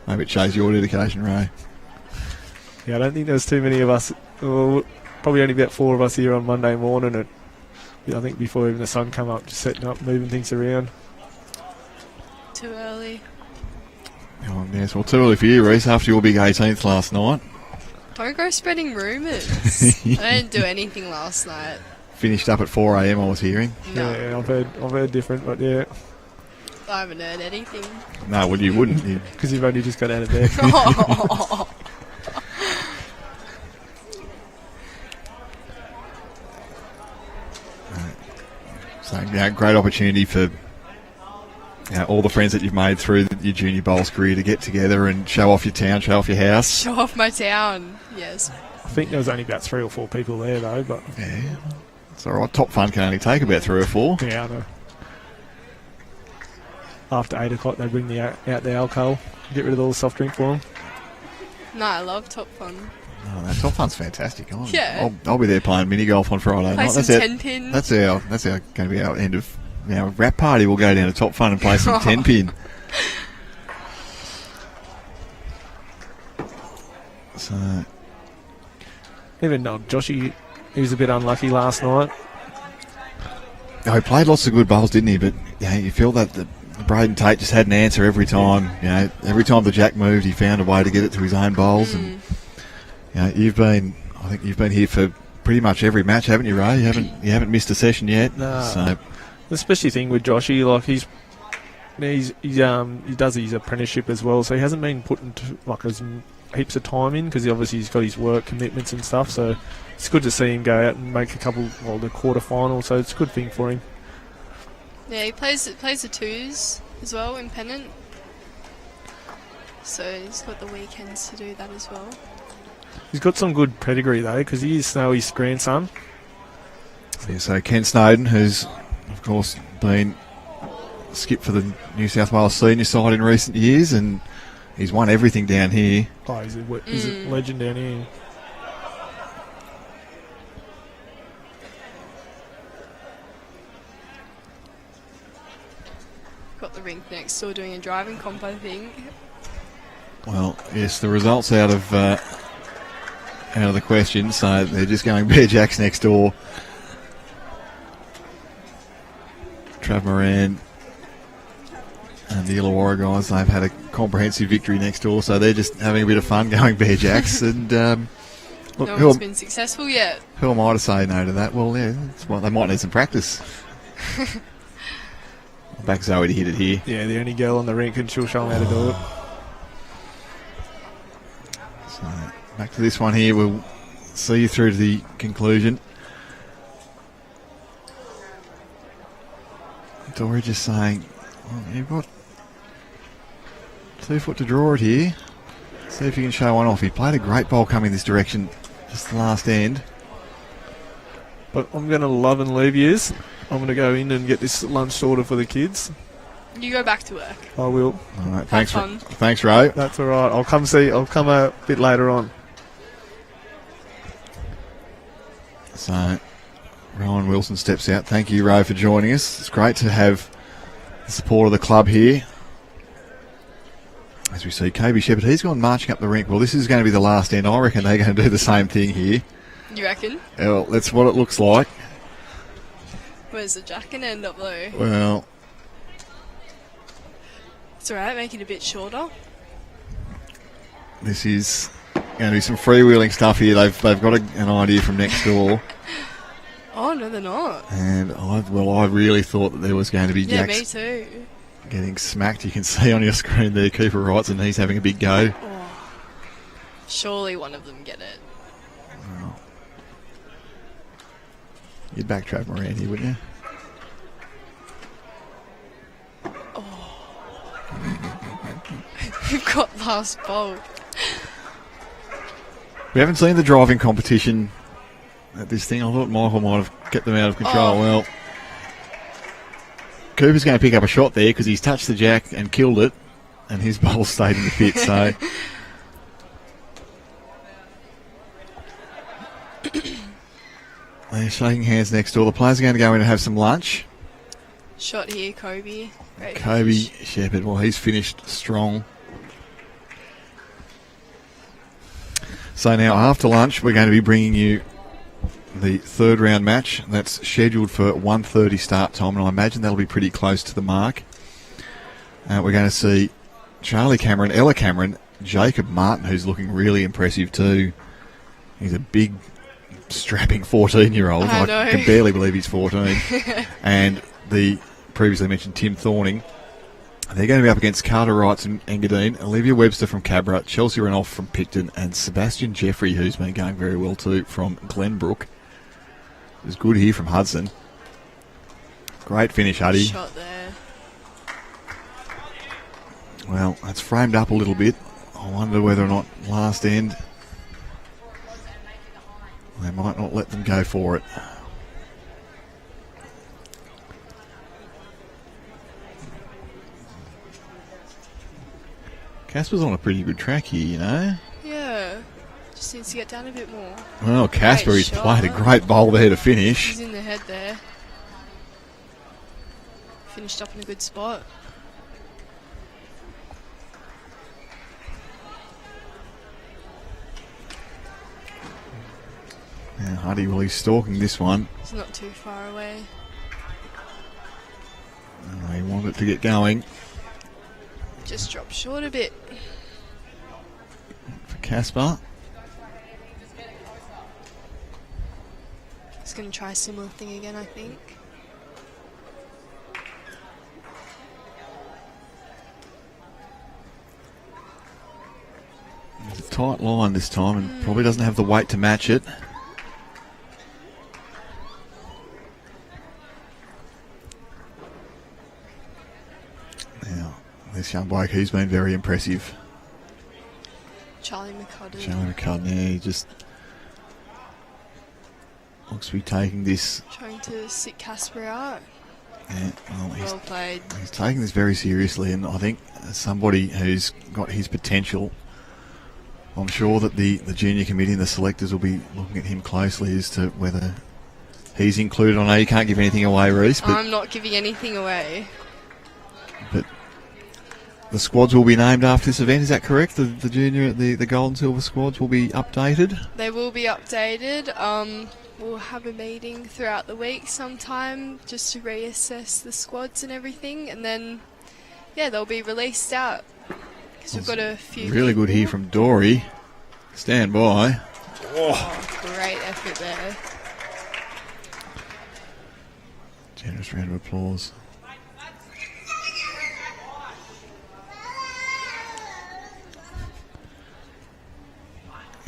[SPEAKER 1] maybe it shows your dedication, Ray.
[SPEAKER 5] Yeah, I don't think there's too many of us. Well, probably only about 4 of us here on Monday morning. And I think before even the sun come up, just setting up, moving things around.
[SPEAKER 4] Too early.
[SPEAKER 1] Oh, yes, well, too early for you, Reece, after your big 18th last night.
[SPEAKER 4] Don't go spreading rumours. I didn't do anything last night.
[SPEAKER 1] Finished up at 4 a.m, I was hearing.
[SPEAKER 4] No,
[SPEAKER 5] Yeah, I've heard different, but yeah,
[SPEAKER 4] I haven't heard anything.
[SPEAKER 1] No, well, you wouldn't.
[SPEAKER 5] because you've only just got out of bed.
[SPEAKER 1] So, great opportunity for all the friends that you've made through your junior bowls career to get together and show off your town, show off your house.
[SPEAKER 4] Show off my town. Yes.
[SPEAKER 5] I think there was only about 3 or 4 people there though, but
[SPEAKER 1] Yeah, it's all right. Top fun can only take about 3 or 4.
[SPEAKER 5] yeah, I know. After 8 o'clock, they bring out the alcohol, get rid of all the soft drink for them.
[SPEAKER 4] No, I love Top Fun.
[SPEAKER 1] Oh, that top fun's fantastic.
[SPEAKER 4] Yeah.
[SPEAKER 1] I'll be there playing mini golf on Friday
[SPEAKER 4] Play
[SPEAKER 1] night.
[SPEAKER 4] some 10 pin.
[SPEAKER 1] That's our going to be our end of wrap party. We'll go down to Top Fun and play some 10 pin. So
[SPEAKER 5] Even Joshy, he was a bit unlucky last night.
[SPEAKER 1] he played lots of good bowls, didn't he? But you feel that the Braden Tate just had an answer every time. Every time the jack moved, he found a way to get it to his own bowls. And I think you've been here for pretty much every match, haven't you, Ray? You haven't missed a session yet.
[SPEAKER 5] No.
[SPEAKER 1] So
[SPEAKER 5] The special thing with Joshy, like he does his apprenticeship as well, so he hasn't been putting as heaps of time in because obviously he's got his work commitments and stuff. So it's good to see him go out and make the quarter final. So it's a good thing for him.
[SPEAKER 4] Yeah, he plays the twos as well in pennant. So he's got the weekends to do that as well.
[SPEAKER 5] He's got some good pedigree though, because he is Snowy's grandson.
[SPEAKER 1] so Ken Snowden, who's of course been skip for the New South Wales senior side in recent years, and he's won everything down here.
[SPEAKER 5] Oh, he's a legend down here.
[SPEAKER 4] Got the rink next door doing a driving comp, I think.
[SPEAKER 1] Well, yes, the results out of the question, so they're just going Bear Jacks next door. Trav Moran and the Illawarra guys, they've had a comprehensive victory next door, so they're just having a bit of fun going Bear Jacks. And look,
[SPEAKER 4] No one's been successful yet.
[SPEAKER 1] who am I to say no to that? Well, yeah, they might need some practice. Back Zoe to hit it here.
[SPEAKER 5] Yeah, the only girl on the rink, and she'll show him how to do it.
[SPEAKER 1] So back to this one here. We'll see you through to the conclusion. Dori just saying, you've got 2 foot to draw it here. See if you can show one off. He played a great ball coming this direction just the last end.
[SPEAKER 5] But I'm going to love and leave yous. I'm going to go in and get this lunch order for the kids.
[SPEAKER 4] You go back to work.
[SPEAKER 5] I will.
[SPEAKER 1] All right,
[SPEAKER 4] Have
[SPEAKER 1] thanks,
[SPEAKER 4] fun.
[SPEAKER 1] thanks, Ray.
[SPEAKER 5] That's all right. I'll come a bit later on.
[SPEAKER 1] So Rowan Wilson steps out. Thank you, Ray, for joining us. It's great to have the support of the club here. As we see Coby Sheppeard, he's gone marching up the rink. Well, this is going to be the last end. I reckon they're going to do the same thing here.
[SPEAKER 4] You reckon?
[SPEAKER 1] Well, that's what it looks like.
[SPEAKER 4] Where's the jack gonna end up though?
[SPEAKER 1] Well,
[SPEAKER 4] It's alright, make it a bit shorter.
[SPEAKER 1] this is going to be some freewheeling stuff here. They've got an idea from next door.
[SPEAKER 4] Oh no, they're not.
[SPEAKER 1] And I really thought that there was going to be
[SPEAKER 4] Yeah,
[SPEAKER 1] jacks.
[SPEAKER 4] me too.
[SPEAKER 1] getting smacked. You can see on your screen there, Cooper Wrightson, he's having a big go.
[SPEAKER 4] Oh, surely one of them get it.
[SPEAKER 1] Well, you'd backtrap him around here, wouldn't you?
[SPEAKER 4] We've got last bolt.
[SPEAKER 1] We haven't seen the driving competition at this thing. I thought Michael might have kept them out of control.
[SPEAKER 4] Oh.
[SPEAKER 1] Well, Cooper's going to pick up a shot there because he's touched the jack and killed it, and his bowl stayed in the pit. So they're shaking hands next door. The players are going to go in and have some lunch.
[SPEAKER 4] Shot here, Coby. Great
[SPEAKER 1] Coby
[SPEAKER 4] finish.
[SPEAKER 1] Sheppeard, well, he's finished strong. So now after lunch, we're going to be bringing you the third round match. That's scheduled for 1:30 start time, and I imagine that'll be pretty close to the mark. We're going to see Charlie Cameron, Ella Cameron, Jacob Martin, who's looking really impressive too. He's a big, strapping 14-year-old.
[SPEAKER 4] I know.
[SPEAKER 1] I can barely believe he's 14. And the previously mentioned Tim Thorning. They're going to be up against Carter Wrights and Engadine, Olivia Webster from Cabra, Chelsea Renoff from Picton, and Sebastian Jeffrey, who's been going very well too, from Glenbrook. It was good here from Hudson. Great finish, Huddy.
[SPEAKER 4] Shot there.
[SPEAKER 1] Well, it's framed up a little bit. I wonder whether or not last end they might not let them go for it. Kaspar's on a pretty good track here, you know.
[SPEAKER 4] Yeah. Just needs to get down a bit more.
[SPEAKER 1] Well, Kaspar,
[SPEAKER 4] Great
[SPEAKER 1] he's
[SPEAKER 4] shot.
[SPEAKER 1] played a great bowl there to finish.
[SPEAKER 4] He's in the head there. Finished up in a good spot.
[SPEAKER 1] Now Huddy, well, he's stalking this one.
[SPEAKER 4] He's not too far away.
[SPEAKER 1] Oh, he wanted it to get going.
[SPEAKER 4] Just dropped short a bit.
[SPEAKER 1] For Kaspar.
[SPEAKER 4] He's going to try a similar thing again, I think.
[SPEAKER 1] It's a tight line this time and probably doesn't have the weight to match it. Now, this young bloke, he's been very impressive.
[SPEAKER 4] Charlie McCudden.
[SPEAKER 1] Charlie McCudden, yeah, he just looks to be taking this.
[SPEAKER 4] Trying to sit Kaspar out.
[SPEAKER 1] Yeah, well,
[SPEAKER 4] Well played.
[SPEAKER 1] he's taking this very seriously, and I think as somebody who's got his potential, I'm sure that the junior committee and the selectors will be looking at him closely as to whether he's included. I know you can't give anything away, Reese, but
[SPEAKER 4] I'm not giving anything away.
[SPEAKER 1] the squads will be named after this event. Is that correct? The junior, the gold and silver squads will be updated.
[SPEAKER 4] They will be updated. We'll have a meeting throughout the week sometime just to reassess the squads and everything, and then they'll be released out because we've got a few.
[SPEAKER 1] Really good here from Dori. Stand by.
[SPEAKER 4] Oh, great effort there.
[SPEAKER 1] Generous round of applause.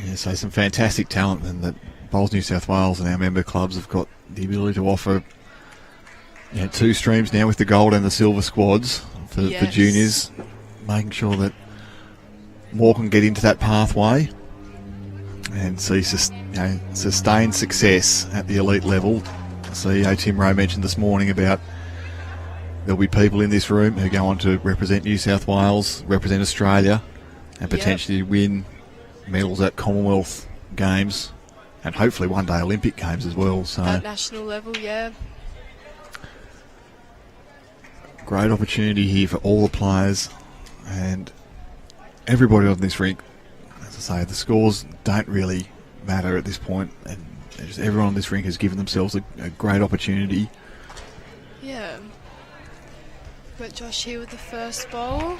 [SPEAKER 1] Yeah, so some fantastic talent, and that Bowls New South Wales and our member clubs have got the ability to offer two streams now with the gold and the silver squads for juniors, making sure that more can get into that pathway and see sustained success at the elite level. CEO Tim Rowe mentioned this morning about there'll be people in this room who go on to represent New South Wales, represent Australia, and potentially win medals at Commonwealth Games and hopefully one day Olympic Games as well. So
[SPEAKER 4] at national level,
[SPEAKER 1] great opportunity here for all the players and everybody on this rink. As I say, the scores don't really matter at this point, and just everyone on this rink has given themselves a great opportunity.
[SPEAKER 4] Yeah. Got Josh here with the first bowl,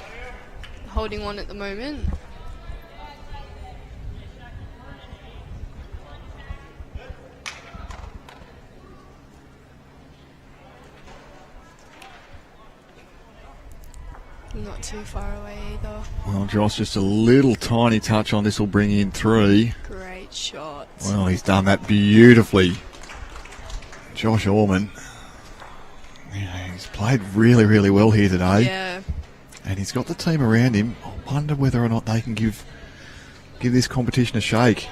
[SPEAKER 4] holding one at the moment. Not too far away either.
[SPEAKER 1] Well, Josh, just a little tiny touch on this will bring in 3.
[SPEAKER 4] Great shot.
[SPEAKER 1] Well, he's done that beautifully. Josh Allman, he's played really, really well here today.
[SPEAKER 4] Yeah.
[SPEAKER 1] And he's got the team around him. I wonder whether or not they can give this competition a shake.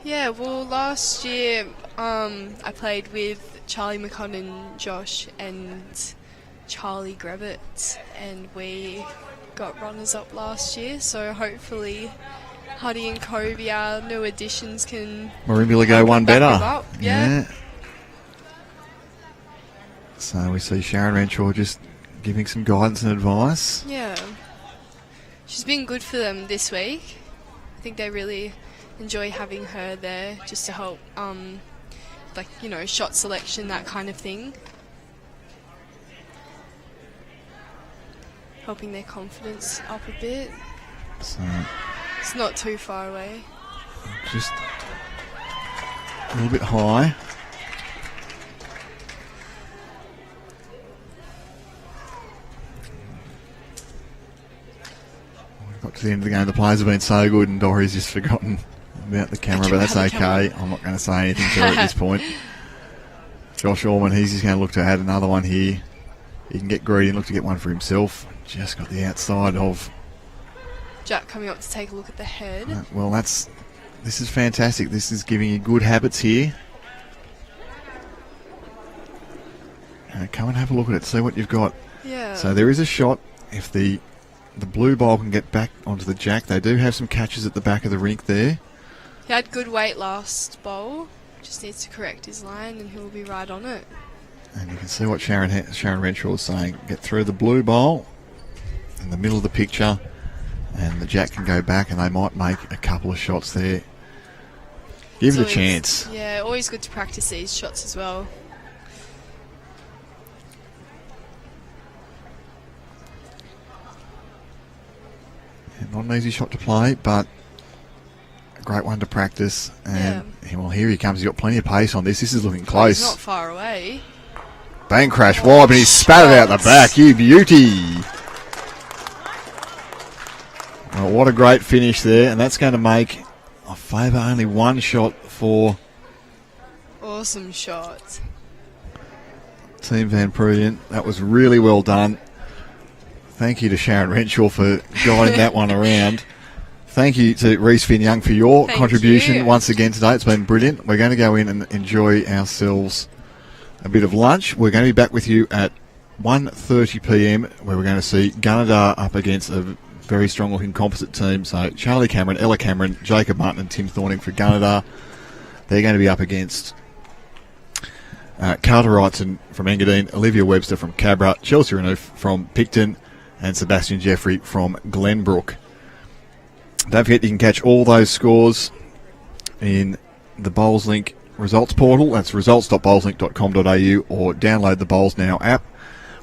[SPEAKER 4] Yeah, well, last year I played with Charlie McCudden, Josh, and Charlie Grebbett, and we got runners-up last year, so hopefully Huddy and Coby, our new additions, can
[SPEAKER 1] Merimbula go one
[SPEAKER 4] back
[SPEAKER 1] better.
[SPEAKER 4] them up. Yeah.
[SPEAKER 1] So we see Sharon Renshaw just giving some guidance and advice.
[SPEAKER 4] Yeah. She's been good for them this week. I think they really enjoy having her there just to help, shot selection, that kind of thing. Helping their confidence up a bit.
[SPEAKER 1] So
[SPEAKER 4] It's not too far away.
[SPEAKER 1] just a little bit high. We've got to the end of the game. The players have been so good, and Dori's just forgotten about the camera, but that's okay. I'm not going to say anything to her at this point. Josh Allman, he's just going to look to add another one here. He can get greedy and look to get one for himself. Just got the outside of.
[SPEAKER 4] Jack coming up to take a look at the head.
[SPEAKER 1] Well, this is fantastic. This is giving you good habits here. Come and have a look at it. See what you've got.
[SPEAKER 4] Yeah.
[SPEAKER 1] So there is a shot. If the blue bowl can get back onto the jack, they do have some catches at the back of the rink there.
[SPEAKER 4] He had good weight last bowl. Just needs to correct his line, and he'll be right on it.
[SPEAKER 1] And you can see what Sharon Renshaw is saying. Get through the blue bowl in the middle of the picture, and the jack can go back, and they might make a couple of shots there. Give it a chance.
[SPEAKER 4] Yeah, always good to practice these shots as well.
[SPEAKER 1] Yeah, not an easy shot to play, but a great one to practice. And well, here he comes. He's got plenty of pace on this. This is looking close.
[SPEAKER 4] He's not far away.
[SPEAKER 1] Bang crash wide, and he spat it out the back. You beauty. Well, what a great finish there, and that's going to make a favour only one shot for
[SPEAKER 4] Awesome shot.
[SPEAKER 1] Team Van Prooyen. That was really well done. Thank you to Sharon Renshaw for guiding that one around. Thank you to Reese Finn Young for your contribution once again today. It's been brilliant. We're going to go in and enjoy ourselves a bit of lunch. We're going to be back with you at 1:30 p.m. where we're going to see Gunnedah up against a very strong looking composite team. So Charlie Cameron, Ella Cameron, Jacob Martin and Tim Thorning for Gunnedah. They're going to be up against Carter Wrightson from Engadine, Olivia Webster from Cabra, Chelsea Renouf from Picton and Sebastian Jeffrey from Glenbrook. Don't forget you can catch all those scores in the Bowls Link results portal. That's results.bowlslink.com.au or download the Bowls Now app.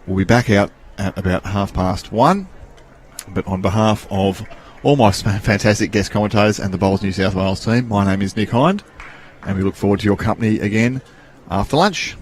[SPEAKER 1] We'll be back out at about 1:30. But on behalf of all my fantastic guest commentators and the Bowls New South Wales team, my name is Nick Hind, and we look forward to your company again after lunch.